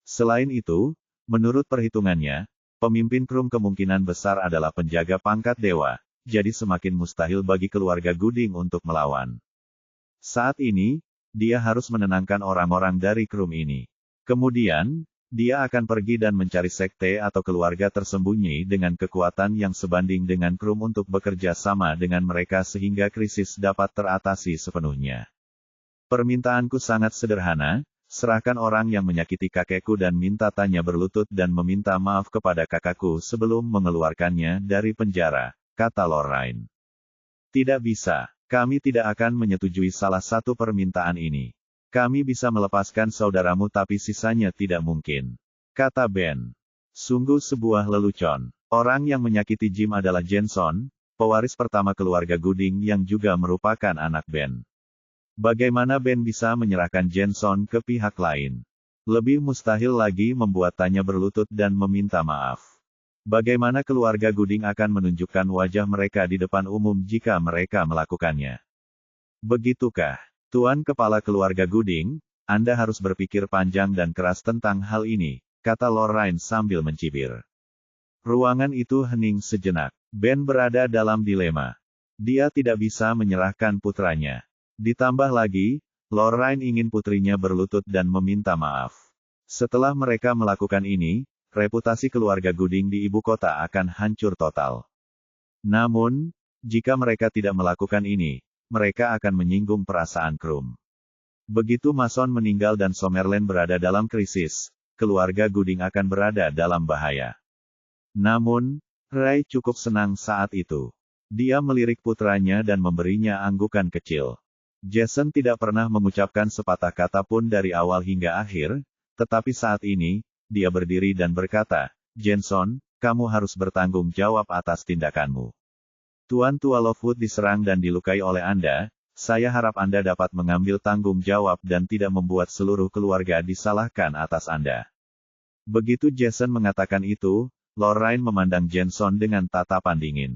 Selain itu, menurut perhitungannya, pemimpin Krum kemungkinan besar adalah penjaga pangkat dewa, jadi semakin mustahil bagi keluarga Gooding untuk melawan. Saat ini, dia harus menenangkan orang-orang dari Krum ini. Kemudian, dia akan pergi dan mencari sekte atau keluarga tersembunyi dengan kekuatan yang sebanding dengan Krum untuk bekerja sama dengan mereka sehingga krisis dapat teratasi sepenuhnya. Permintaanku sangat sederhana, serahkan orang yang menyakiti kakekku dan minta tanya berlutut dan meminta maaf kepada kakakku sebelum mengeluarkannya dari penjara, kata Lorraine. Tidak bisa. Kami tidak akan menyetujui salah satu permintaan ini. Kami bisa melepaskan saudaramu tapi sisanya tidak mungkin. Kata Ben. Sungguh sebuah lelucon. Orang yang menyakiti Jim adalah Jenson, pewaris pertama keluarga Gooding yang juga merupakan anak Ben. Bagaimana Ben bisa menyerahkan Jenson ke pihak lain? Lebih mustahil lagi membuatnya berlutut dan meminta maaf. Bagaimana keluarga Gooding akan menunjukkan wajah mereka di depan umum jika mereka melakukannya? Begitukah, Tuan Kepala Keluarga Gooding, Anda harus berpikir panjang dan keras tentang hal ini, kata Lorraine sambil mencibir. Ruangan itu hening sejenak. Ben berada dalam dilema. Dia tidak bisa menyerahkan putranya. Ditambah lagi, Lorraine ingin putrinya berlutut dan meminta maaf. Setelah mereka melakukan ini, reputasi keluarga Gooding di ibu kota akan hancur total. Namun, jika mereka tidak melakukan ini, mereka akan menyinggung perasaan Krum. Begitu Mason meninggal dan Summerland berada dalam krisis, keluarga Gooding akan berada dalam bahaya. Namun, Ray cukup senang saat itu. Dia melirik putranya dan memberinya anggukan kecil. Jason tidak pernah mengucapkan sepatah kata pun dari awal hingga akhir, tetapi saat ini, dia berdiri dan berkata, Jenson, kamu harus bertanggung jawab atas tindakanmu. Tuan Tua Lovewood diserang dan dilukai oleh Anda, saya harap Anda dapat mengambil tanggung jawab dan tidak membuat seluruh keluarga disalahkan atas Anda. Begitu Jason mengatakan itu, Lorraine memandang Jenson dengan tatapan dingin.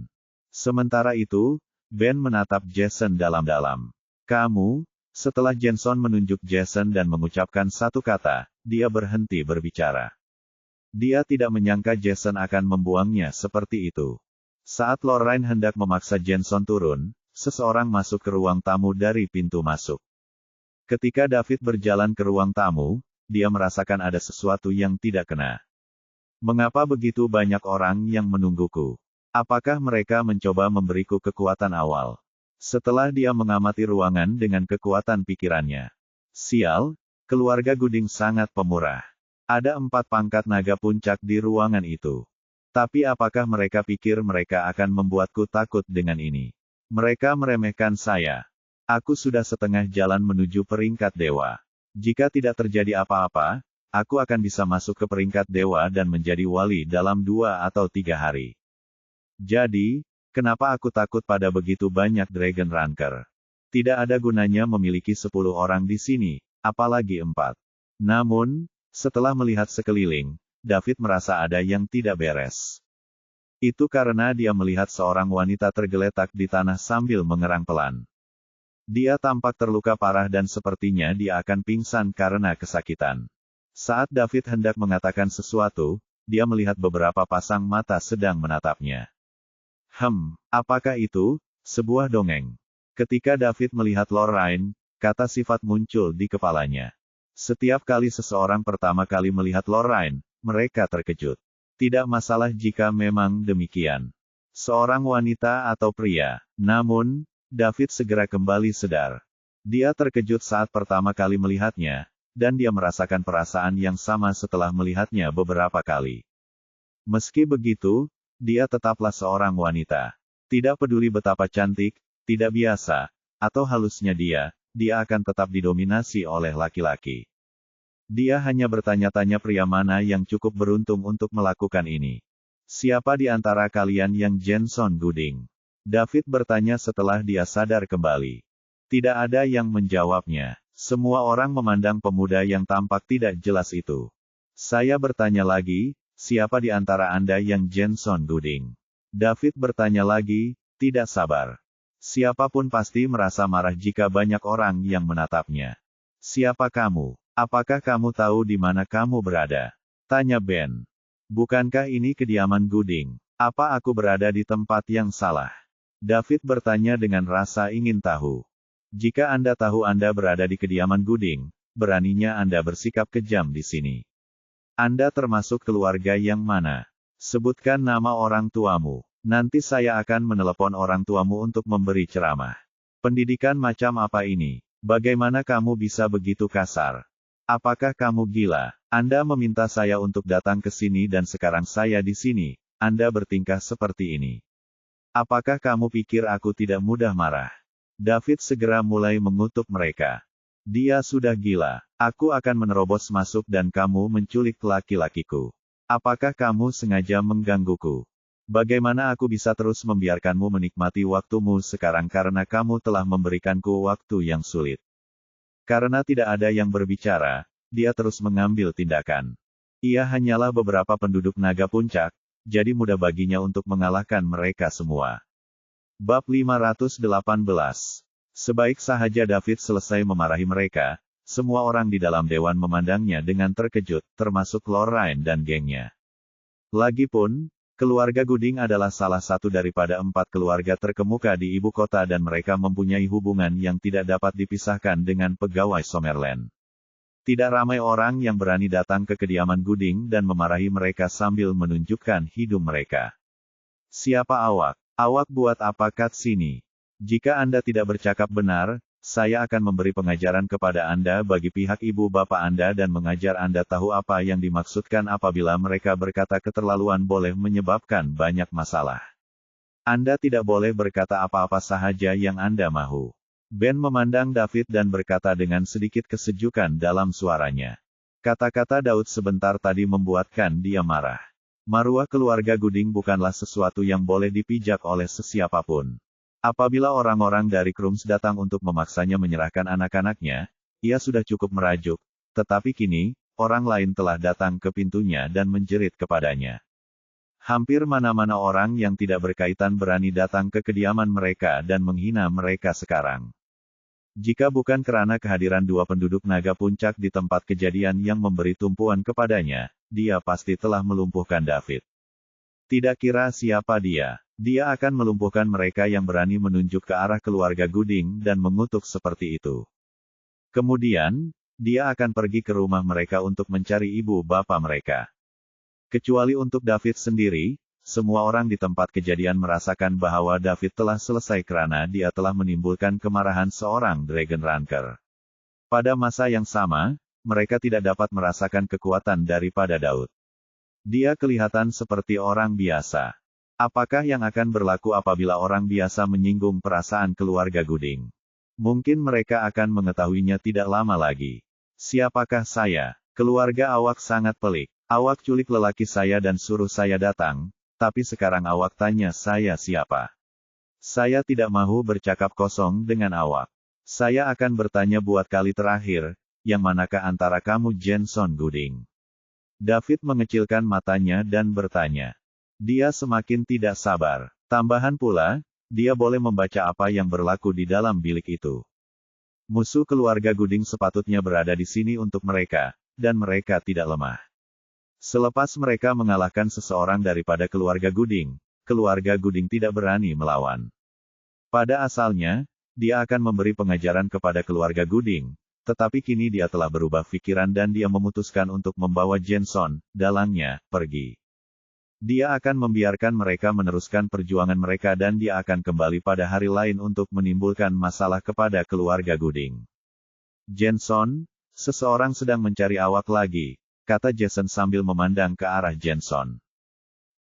Sementara itu, Ben menatap Jason dalam-dalam. Kamu, setelah Jenson menunjuk Jason dan mengucapkan satu kata, dia berhenti berbicara. Dia tidak menyangka Jason akan membuangnya seperti itu. Saat Lorraine hendak memaksa Jenson turun, seseorang masuk ke ruang tamu dari pintu masuk. Ketika David berjalan ke ruang tamu, dia merasakan ada sesuatu yang tidak kena. Mengapa begitu banyak orang yang menungguku? Apakah mereka mencoba memberiku kekuatan awal? Setelah dia mengamati ruangan dengan kekuatan pikirannya. Sial, keluarga Gooding sangat pemurah. Ada 4 pangkat naga puncak di ruangan itu. Tapi apakah mereka pikir mereka akan membuatku takut dengan ini? Mereka meremehkan saya. Aku sudah setengah jalan menuju peringkat dewa. Jika tidak terjadi apa-apa, aku akan bisa masuk ke peringkat dewa dan menjadi wali dalam 2 atau 3 hari. Jadi, kenapa aku takut pada begitu banyak Dragon Ranker? Tidak ada gunanya memiliki 10 orang di sini, apalagi 4. Namun, setelah melihat sekeliling, David merasa ada yang tidak beres. Itu karena dia melihat seorang wanita tergeletak di tanah sambil mengerang pelan. Dia tampak terluka parah dan sepertinya dia akan pingsan karena kesakitan. Saat David hendak mengatakan sesuatu, dia melihat beberapa pasang mata sedang menatapnya. Apakah itu? Sebuah dongeng. Ketika David melihat Lorraine, kata sifat muncul di kepalanya. Setiap kali seseorang pertama kali melihat Lorraine, mereka terkejut. Tidak masalah jika memang demikian. Seorang wanita atau pria. Namun, David segera kembali sadar. Dia terkejut saat pertama kali melihatnya, dan dia merasakan perasaan yang sama setelah melihatnya beberapa kali. Meski begitu, dia tetaplah seorang wanita. Tidak peduli betapa cantik, tidak biasa, atau halusnya dia akan tetap didominasi oleh laki-laki. Dia hanya bertanya-tanya pria mana yang cukup beruntung untuk melakukan ini. Siapa di antara kalian yang Jenson Gooding? David bertanya setelah dia sadar kembali. Tidak ada yang menjawabnya. Semua orang memandang pemuda yang tampak tidak jelas itu. Saya bertanya lagi, siapa di antara Anda yang Jenson Gooding? David bertanya lagi, tidak sabar. Siapapun pasti merasa marah jika banyak orang yang menatapnya. Siapa kamu? Apakah kamu tahu di mana kamu berada? Tanya Ben. Bukankah ini kediaman Gooding? Apa aku berada di tempat yang salah? David bertanya dengan rasa ingin tahu. Jika Anda tahu Anda berada di kediaman Gooding, beraninya Anda bersikap kejam di sini. Anda termasuk keluarga yang mana? Sebutkan nama orang tuamu. Nanti saya akan menelepon orang tuamu untuk memberi ceramah. Pendidikan macam apa ini? Bagaimana kamu bisa begitu kasar? Apakah kamu gila? Anda meminta saya untuk datang ke sini dan sekarang saya di sini, Anda bertingkah seperti ini. Apakah kamu pikir aku tidak mudah marah? David segera mulai mengutuk mereka. Dia sudah gila. Aku akan menerobos masuk dan kamu menculik laki-lakiku. Apakah kamu sengaja menggangguku? Bagaimana aku bisa terus membiarkanmu menikmati waktumu sekarang karena kamu telah memberikanku waktu yang sulit? Karena tidak ada yang berbicara, dia terus mengambil tindakan. Ia hanyalah beberapa penduduk Naga Puncak, jadi mudah baginya untuk mengalahkan mereka semua. Bab 518. Sebaik sahaja David selesai memarahi mereka, semua orang di dalam dewan memandangnya dengan terkejut, termasuk Lorraine dan gengnya. Lagipun, keluarga Gooding adalah salah satu daripada 4 keluarga terkemuka di ibu kota dan mereka mempunyai hubungan yang tidak dapat dipisahkan dengan pegawai Summerland. Tidak ramai orang yang berani datang ke kediaman Gooding dan memarahi mereka sambil menunjukkan hidung mereka. Siapa awak? Awak buat apa kat sini? Jika Anda tidak bercakap benar, saya akan memberi pengajaran kepada Anda bagi pihak ibu bapak Anda dan mengajar Anda tahu apa yang dimaksudkan apabila mereka berkata keterlaluan boleh menyebabkan banyak masalah. Anda tidak boleh berkata apa-apa sahaja yang Anda mahu. Ben memandang David dan berkata dengan sedikit kesejukan dalam suaranya. Kata-kata Daud sebentar tadi membuatkan dia marah. Maruah keluarga Gooding bukanlah sesuatu yang boleh dipijak oleh sesiapapun. Apabila orang-orang dari Krums datang untuk memaksanya menyerahkan anak-anaknya, ia sudah cukup merajuk, tetapi kini, orang lain telah datang ke pintunya dan menjerit kepadanya. Hampir mana-mana orang yang tidak berkaitan berani datang ke kediaman mereka dan menghina mereka sekarang. Jika bukan karena kehadiran 2 penduduk Naga Puncak di tempat kejadian yang memberi tumpuan kepadanya, dia pasti telah melumpuhkan David. Tidak kira siapa dia. Dia akan melumpuhkan mereka yang berani menunjuk ke arah keluarga Gooding dan mengutuk seperti itu. Kemudian, dia akan pergi ke rumah mereka untuk mencari ibu bapa mereka. Kecuali untuk David sendiri, semua orang di tempat kejadian merasakan bahwa David telah selesai karena dia telah menimbulkan kemarahan seorang Dragon Ranker. Pada masa yang sama, mereka tidak dapat merasakan kekuatan daripada Daud. Dia kelihatan seperti orang biasa. Apakah yang akan berlaku apabila orang biasa menyinggung perasaan keluarga Gooding? Mungkin mereka akan mengetahuinya tidak lama lagi. Siapakah saya? Keluarga awak sangat pelik. Awak culik lelaki saya dan suruh saya datang, tapi sekarang awak tanya saya siapa. Saya tidak mau bercakap kosong dengan awak. Saya akan bertanya buat kali terakhir, yang manakah antara kamu Jenson Gooding? David mengecilkan matanya dan bertanya. Dia semakin tidak sabar. Tambahan pula, dia boleh membaca apa yang berlaku di dalam bilik itu. Musuh keluarga Gooding sepatutnya berada di sini untuk mereka, dan mereka tidak lemah. Selepas mereka mengalahkan seseorang daripada keluarga Gooding tidak berani melawan. Pada asalnya, dia akan memberi pengajaran kepada keluarga Gooding, tetapi kini dia telah berubah pikiran dan dia memutuskan untuk membawa Jenson, dalangnya, pergi. Dia akan membiarkan mereka meneruskan perjuangan mereka dan dia akan kembali pada hari lain untuk menimbulkan masalah kepada keluarga Gooding. Jensen, seseorang sedang mencari awak lagi, kata Jason sambil memandang ke arah Jensen.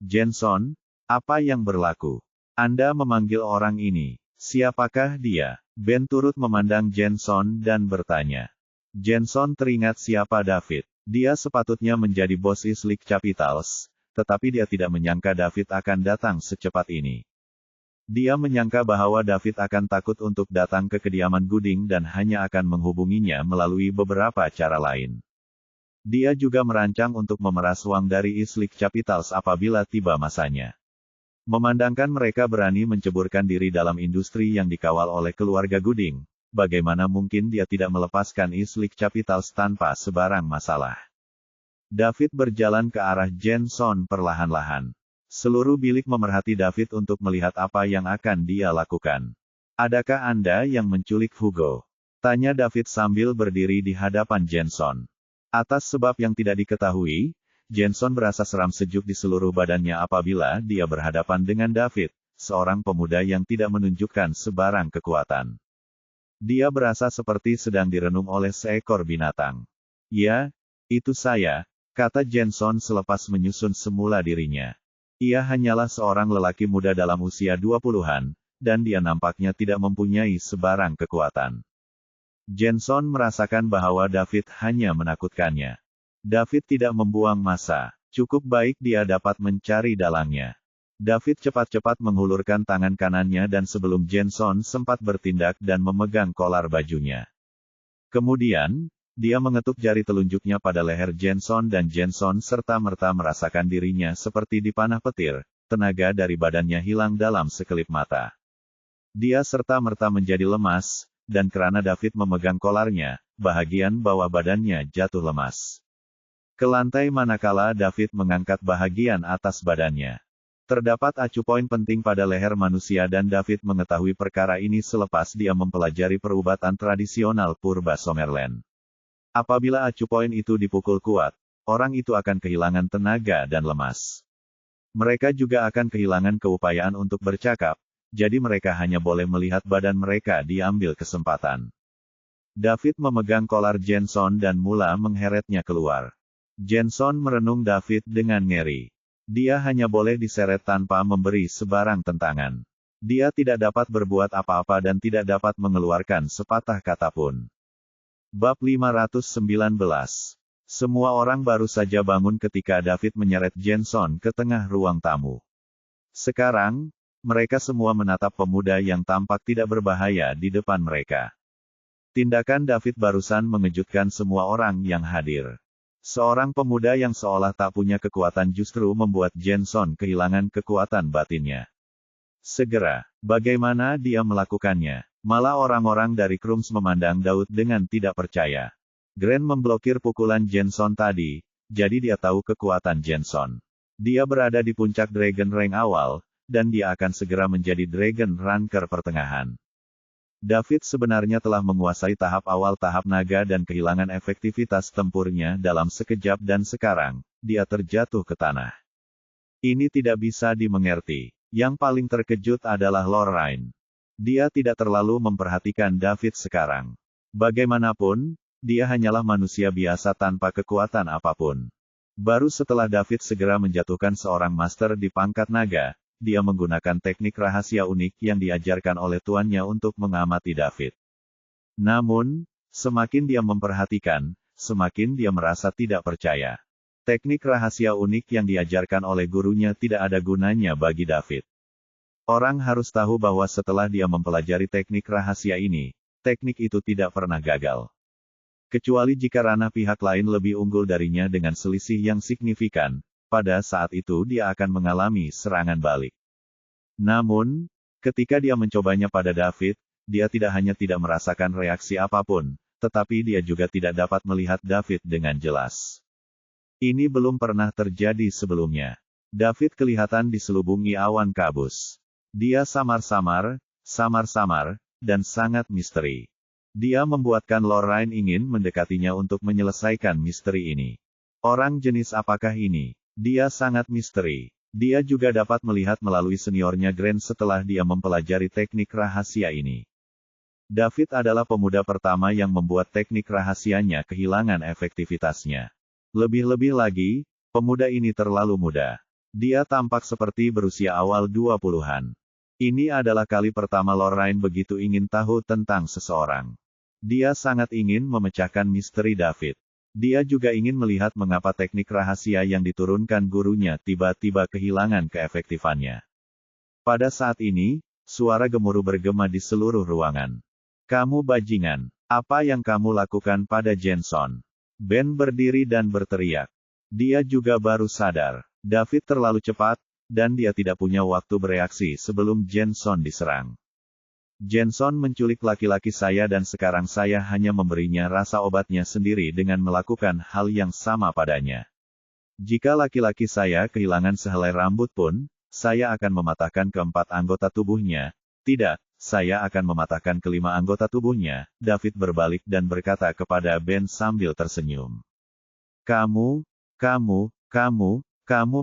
Jensen, apa yang berlaku? Anda memanggil orang ini. Siapakah dia? Ben turut memandang Jensen dan bertanya. Jensen teringat siapa David. Dia sepatutnya menjadi bos Eastleigh Capitals, tetapi dia tidak menyangka David akan datang secepat ini. Dia menyangka bahwa David akan takut untuk datang ke kediaman Gooding dan hanya akan menghubunginya melalui beberapa cara lain. Dia juga merancang untuk memeras uang dari Eastleigh Capitals apabila tiba masanya. Memandangkan mereka berani menceburkan diri dalam industri yang dikawal oleh keluarga Gooding, bagaimana mungkin dia tidak melepaskan Eastleigh Capitals tanpa sebarang masalah. David berjalan ke arah Jensen perlahan-lahan. Seluruh bilik memerhati David untuk melihat apa yang akan dia lakukan. Adakah Anda yang menculik Hugo? Tanya David sambil berdiri di hadapan Jensen. Atas sebab yang tidak diketahui, Jensen berasa seram sejuk di seluruh badannya apabila dia berhadapan dengan David, seorang pemuda yang tidak menunjukkan sebarang kekuatan. Dia berasa seperti sedang direnung oleh seekor binatang. Ya, itu saya, kata Jensen selepas menyusun semula dirinya. Ia hanyalah seorang lelaki muda dalam usia 20-an, dan dia nampaknya tidak mempunyai sebarang kekuatan. Jensen merasakan bahwa David hanya menakutkannya. David tidak membuang masa. Cukup baik dia dapat mencari dalangnya. David cepat-cepat menghulurkan tangan kanannya dan sebelum Jensen sempat bertindak dan memegang kolar bajunya. Kemudian, dia mengetuk jari telunjuknya pada leher Jensen dan Jensen serta-merta merasakan dirinya seperti dipanah petir, tenaga dari badannya hilang dalam sekelip mata. Dia serta-merta menjadi lemas, dan karena David memegang kolarnya, bahagian bawah badannya jatuh lemas ke lantai manakala David mengangkat bahagian atas badannya. Terdapat acu poin penting pada leher manusia dan David mengetahui perkara ini selepas dia mempelajari perubatan tradisional purba Somerland. Apabila acu poin itu dipukul kuat, orang itu akan kehilangan tenaga dan lemas. Mereka juga akan kehilangan keupayaan untuk bercakap, jadi mereka hanya boleh melihat badan mereka diambil kesempatan. David memegang kolar Jensen dan mula mengheretnya keluar. Jensen merenung David dengan ngeri. Dia hanya boleh diseret tanpa memberi sebarang tentangan. Dia tidak dapat berbuat apa-apa dan tidak dapat mengeluarkan sepatah kata pun. Bab 519. Semua orang baru saja bangun ketika David menyeret Jensen ke tengah ruang tamu. Sekarang, mereka semua menatap pemuda yang tampak tidak berbahaya di depan mereka. Tindakan David barusan mengejutkan semua orang yang hadir. Seorang pemuda yang seolah tak punya kekuatan justru membuat Jensen kehilangan kekuatan batinnya. Segera, bagaimana dia melakukannya? Malah orang-orang dari Krums memandang Daud dengan tidak percaya. Grant memblokir pukulan Jensen tadi, jadi dia tahu kekuatan Jensen. Dia berada di puncak Dragon Rank awal, dan dia akan segera menjadi Dragon Ranker pertengahan. David sebenarnya telah menguasai tahap awal tahap naga dan kehilangan efektivitas tempurnya dalam sekejap dan sekarang, dia terjatuh ke tanah. Ini tidak bisa dimengerti. Yang paling terkejut adalah Lorraine. Dia tidak terlalu memperhatikan David sekarang. Bagaimanapun, dia hanyalah manusia biasa tanpa kekuatan apapun. Baru setelah David segera menjatuhkan seorang master di pangkat naga, dia menggunakan teknik rahasia unik yang diajarkan oleh tuannya untuk mengamati David. Namun, semakin dia memperhatikan, semakin dia merasa tidak percaya. Teknik rahasia unik yang diajarkan oleh gurunya tidak ada gunanya bagi David. Orang harus tahu bahwa setelah dia mempelajari teknik rahasia ini, teknik itu tidak pernah gagal. Kecuali jika ranah pihak lain lebih unggul darinya dengan selisih yang signifikan, pada saat itu dia akan mengalami serangan balik. Namun, ketika dia mencobanya pada David, dia tidak hanya tidak merasakan reaksi apapun, tetapi dia juga tidak dapat melihat David dengan jelas. Ini belum pernah terjadi sebelumnya. David kelihatan diselubungi awan kabus. Dia samar-samar, dan sangat misteri. Dia membuatkan Lorraine ingin mendekatinya untuk menyelesaikan misteri ini. Orang jenis apakah ini? Dia sangat misteri. Dia juga dapat melihat melalui seniornya Grant setelah dia mempelajari teknik rahasia ini. David adalah pemuda pertama yang membuat teknik rahasianya kehilangan efektivitasnya. Lebih-lebih lagi, pemuda ini terlalu muda. Dia tampak seperti berusia awal 20-an. Ini adalah kali pertama Lorraine begitu ingin tahu tentang seseorang. Dia sangat ingin memecahkan misteri David. Dia juga ingin melihat mengapa teknik rahasia yang diturunkan gurunya tiba-tiba kehilangan keefektifannya. Pada saat ini, suara gemuruh bergema di seluruh ruangan. "Kamu bajingan, apa yang kamu lakukan pada Jenson?" Ben berdiri dan berteriak. Dia juga baru sadar, David terlalu cepat, dan dia tidak punya waktu bereaksi sebelum Jenson diserang. "Jenson menculik laki-laki saya dan sekarang saya hanya memberinya rasa obatnya sendiri dengan melakukan hal yang sama padanya. Jika laki-laki saya kehilangan sehelai rambut pun, saya akan mematahkan keempat anggota tubuhnya. Tidak, saya akan mematahkan kelima anggota tubuhnya." David berbalik dan berkata kepada Ben sambil tersenyum. Kamu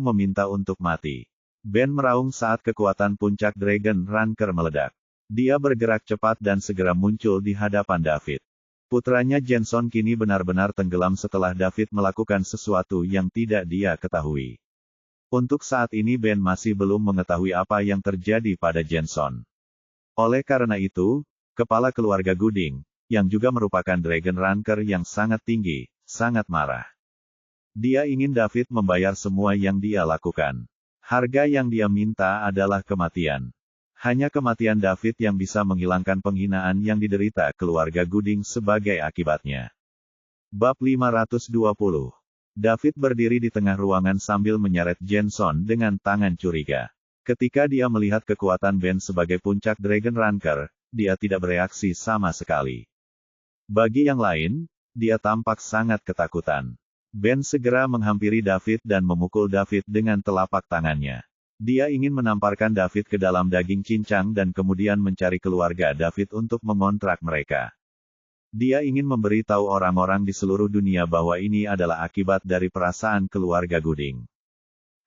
meminta untuk mati." Ben meraung saat kekuatan puncak Dragon Ranker meledak. Dia bergerak cepat dan segera muncul di hadapan David. Putranya Jenson kini benar-benar tenggelam setelah David melakukan sesuatu yang tidak dia ketahui. Untuk saat ini Ben masih belum mengetahui apa yang terjadi pada Jenson. Oleh karena itu, kepala keluarga Gooding, yang juga merupakan Dragon Ranker yang sangat tinggi, sangat marah. Dia ingin David membayar semua yang dia lakukan. Harga yang dia minta adalah kematian. Hanya kematian David yang bisa menghilangkan penghinaan yang diderita keluarga Gooding sebagai akibatnya. Bab 520. David berdiri di tengah ruangan sambil menyeret Jenson dengan tangan curiga. Ketika dia melihat kekuatan Ben sebagai puncak Dragon Ranker, dia tidak bereaksi sama sekali. Bagi yang lain, dia tampak sangat ketakutan. Ben segera menghampiri David dan memukul David dengan telapak tangannya. Dia ingin menamparkan David ke dalam daging cincang dan kemudian mencari keluarga David untuk mengontrak mereka. Dia ingin memberitahu orang-orang di seluruh dunia bahwa ini adalah akibat dari perasaan keluarga Gooding.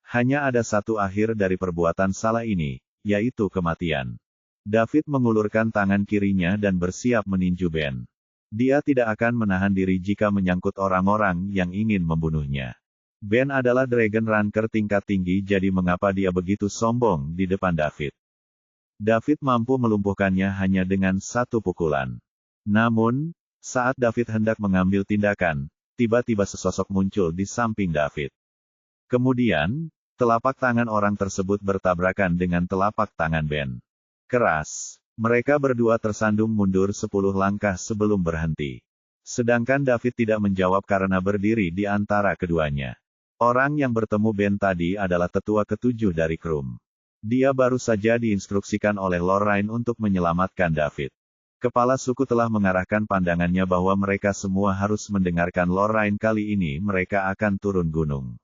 Hanya ada satu akhir dari perbuatan salah ini, yaitu kematian. David mengulurkan tangan kirinya dan bersiap meninju Ben. Dia tidak akan menahan diri jika menyangkut orang-orang yang ingin membunuhnya. Ben adalah Dragon Ranker tingkat tinggi, jadi mengapa dia begitu sombong di depan David? David mampu melumpuhkannya hanya dengan satu pukulan. Namun, saat David hendak mengambil tindakan, tiba-tiba sesosok muncul di samping David. Kemudian, telapak tangan orang tersebut bertabrakan dengan telapak tangan Ben. Keras. Mereka berdua tersandung mundur 10 langkah sebelum berhenti. Sedangkan David tidak menjawab karena berdiri di antara keduanya. Orang yang bertemu Ben tadi adalah tetua ketujuh dari Krum. Dia baru saja diinstruksikan oleh Lorraine untuk menyelamatkan David. Kepala suku telah mengarahkan pandangannya bahwa mereka semua harus mendengarkan Lorraine. Kali ini mereka akan turun gunung.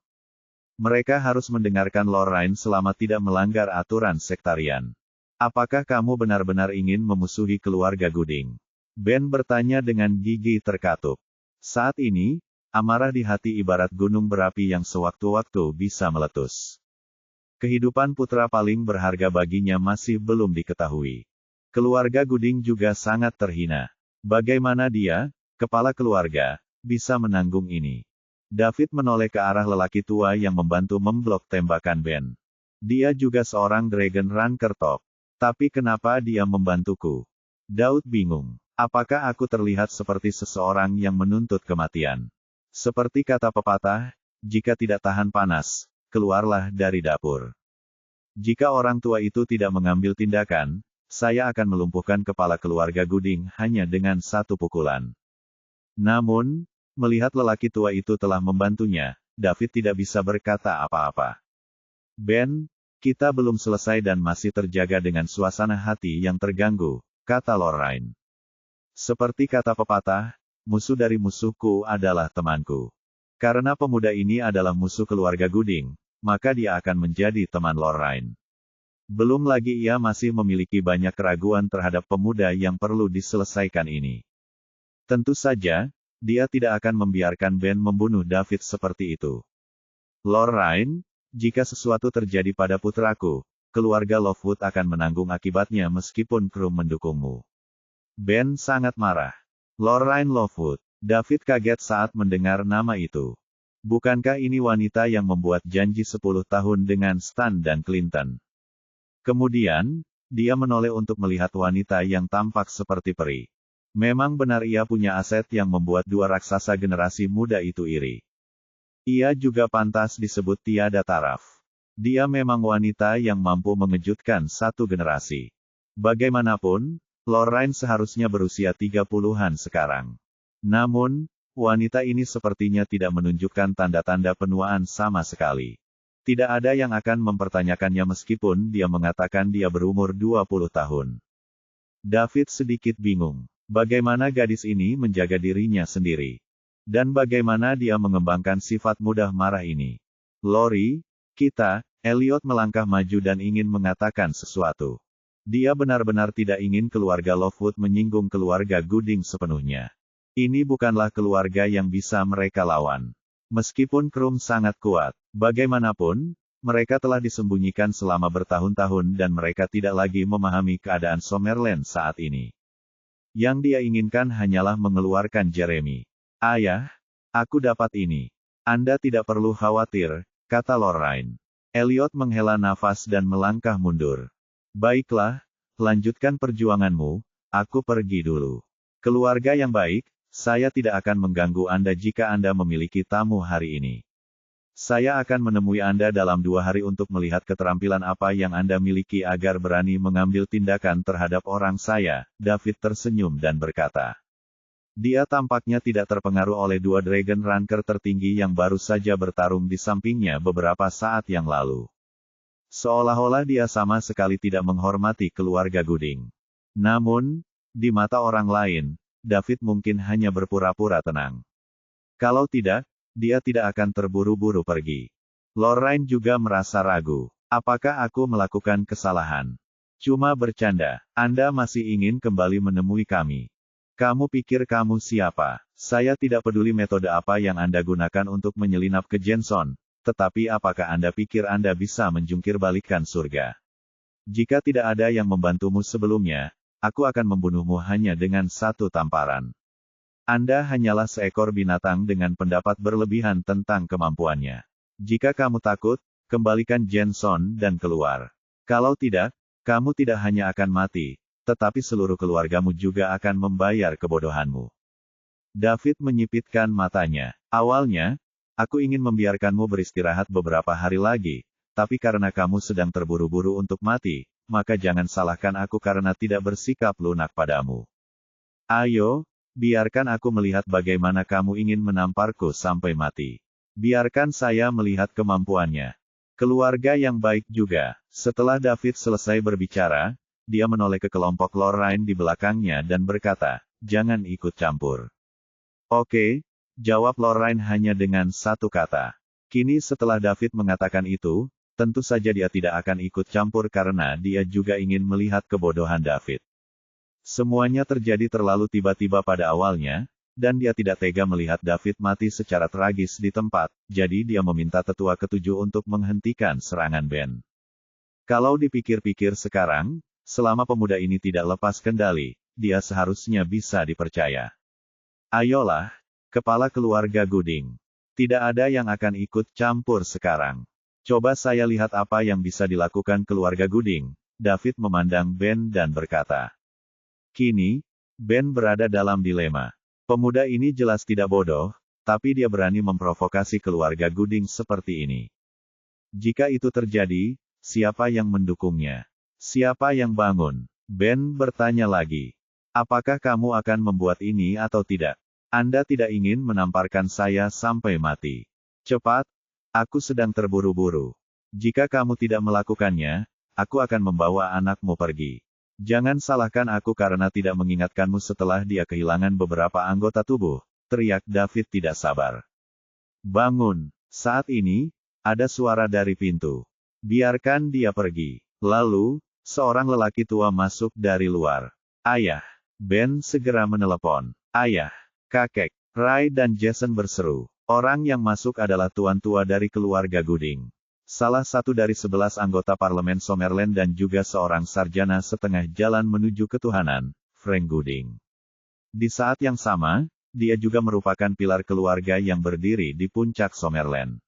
Mereka harus mendengarkan Lorraine selama tidak melanggar aturan sektarian. "Apakah kamu benar-benar ingin memusuhi keluarga Gooding?" Ben bertanya dengan gigi terkatup. Saat ini, amarah di hati ibarat gunung berapi yang sewaktu-waktu bisa meletus. Kehidupan putra paling berharga baginya masih belum diketahui. Keluarga Gooding juga sangat terhina. Bagaimana dia, kepala keluarga, bisa menanggung ini? David menoleh ke arah lelaki tua yang membantu memblok tembakan Ben. Dia juga seorang Dragon Ranker top. Tapi kenapa dia membantuku? Daud bingung. Apakah aku terlihat seperti seseorang yang menuntut kematian? Seperti kata pepatah, jika tidak tahan panas, keluarlah dari dapur. Jika orang tua itu tidak mengambil tindakan, saya akan melumpuhkan kepala keluarga Gooding hanya dengan satu pukulan. Namun, melihat lelaki tua itu telah membantunya, David tidak bisa berkata apa-apa. Ben, kita belum selesai dan masih terjaga dengan suasana hati yang terganggu, kata Lorraine. Seperti kata pepatah, musuh dari musuhku adalah temanku. Karena pemuda ini adalah musuh keluarga Gooding, maka dia akan menjadi teman Lorraine. Belum lagi ia masih memiliki banyak keraguan terhadap pemuda yang perlu diselesaikan ini. Tentu saja, dia tidak akan membiarkan Ben membunuh David seperti itu. Lorraine, jika sesuatu terjadi pada putraku, keluarga Lovewood akan menanggung akibatnya meskipun Krum mendukungmu. Ben sangat marah. Lorraine Lovewood. David kaget saat mendengar nama itu. Bukankah ini wanita yang membuat janji 10 tahun dengan Stan dan Clinton? Kemudian, dia menoleh untuk melihat wanita yang tampak seperti peri. Memang benar ia punya aset yang membuat dua raksasa generasi muda itu iri. Ia juga pantas disebut tiada taraf. Dia memang wanita yang mampu mengejutkan satu generasi. Bagaimanapun, Lorraine seharusnya berusia 30-an sekarang. Namun, wanita ini sepertinya tidak menunjukkan tanda-tanda penuaan sama sekali. Tidak ada yang akan mempertanyakannya meskipun dia mengatakan dia berumur 20 tahun. David sedikit bingung. Bagaimana gadis ini menjaga dirinya sendiri? Dan bagaimana dia mengembangkan sifat mudah marah ini? Lori, Elliot melangkah maju dan ingin mengatakan sesuatu. Dia benar-benar tidak ingin keluarga Lovewood menyinggung keluarga Gooding sepenuhnya. Ini bukanlah keluarga yang bisa mereka lawan. Meskipun Krum sangat kuat, bagaimanapun, mereka telah disembunyikan selama bertahun-tahun dan mereka tidak lagi memahami keadaan Summerland saat ini. Yang dia inginkan hanyalah mengeluarkan Jeremy. Ayah, aku dapat ini. Anda tidak perlu khawatir, kata Lorraine. Elliot menghela nafas dan melangkah mundur. Baiklah, lanjutkan perjuanganmu, aku pergi dulu. Keluarga yang baik, saya tidak akan mengganggu Anda jika Anda memiliki tamu hari ini. Saya akan menemui Anda dalam 2 hari untuk melihat keterampilan apa yang Anda miliki agar berani mengambil tindakan terhadap orang saya. David tersenyum dan berkata. Dia tampaknya tidak terpengaruh oleh 2 Dragon Ranker tertinggi yang baru saja bertarung di sampingnya beberapa saat yang lalu. Seolah-olah dia sama sekali tidak menghormati keluarga Gooding. Namun, di mata orang lain, David mungkin hanya berpura-pura tenang. Kalau tidak, dia tidak akan terburu-buru pergi. Lorraine juga merasa ragu. Apakah aku melakukan kesalahan? Cuma bercanda. Anda masih ingin kembali menemui kami. Kamu pikir kamu siapa? Saya tidak peduli metode apa yang Anda gunakan untuk menyelinap ke Jensen, tetapi apakah Anda pikir Anda bisa menjungkir balikkan surga? Jika tidak ada yang membantumu sebelumnya, aku akan membunuhmu hanya dengan 1 tamparan. Anda hanyalah seekor binatang dengan pendapat berlebihan tentang kemampuannya. Jika kamu takut, kembalikan Jensen dan keluar. Kalau tidak, kamu tidak hanya akan mati, tetapi seluruh keluargamu juga akan membayar kebodohanmu. David menyipitkan matanya. Awalnya, aku ingin membiarkanmu beristirahat beberapa hari lagi, tapi karena kamu sedang terburu-buru untuk mati, maka jangan salahkan aku karena tidak bersikap lunak padamu. Ayo, biarkan aku melihat bagaimana kamu ingin menamparku sampai mati. Biarkan saya melihat kemampuannya. Keluarga yang baik juga. Setelah David selesai berbicara, dia menoleh ke kelompok Lorraine di belakangnya dan berkata, jangan ikut campur. Oke, jawab Lorraine hanya dengan 1 kata. Kini setelah David mengatakan itu, tentu saja dia tidak akan ikut campur karena dia juga ingin melihat kebodohan David. Semuanya terjadi terlalu tiba-tiba pada awalnya, dan dia tidak tega melihat David mati secara tragis di tempat, jadi dia meminta tetua ketujuh untuk menghentikan serangan Ben. Kalau dipikir-pikir sekarang, selama pemuda ini tidak lepas kendali, dia seharusnya bisa dipercaya. Ayolah, kepala keluarga Gooding. Tidak ada yang akan ikut campur sekarang. Coba saya lihat apa yang bisa dilakukan keluarga Gooding. David memandang Ben dan berkata. Kini, Ben berada dalam dilema. Pemuda ini jelas tidak bodoh, tapi dia berani memprovokasi keluarga Gooding seperti ini. Jika itu terjadi, siapa yang mendukungnya? Siapa yang bangun? Ben bertanya lagi. Apakah kamu akan membuat ini atau tidak? Anda tidak ingin menamparkan saya sampai mati. Cepat, aku sedang terburu-buru. Jika kamu tidak melakukannya, aku akan membawa anakmu pergi. Jangan salahkan aku karena tidak mengingatkanmu setelah dia kehilangan beberapa anggota tubuh, teriak David tidak sabar. Bangun, saat ini, ada suara dari pintu. Biarkan dia pergi. Lalu, seorang lelaki tua masuk dari luar. Ayah, Ben segera menelepon. Ayah, kakek, Ray dan Jason berseru. Orang yang masuk adalah tuan tua dari keluarga Gooding. salah satu dari 11 anggota parlemen Somaliland dan juga seorang sarjana setengah jalan menuju ketuhanan, Frank Gooding. Di saat yang sama, dia juga merupakan pilar keluarga yang berdiri di puncak Somaliland.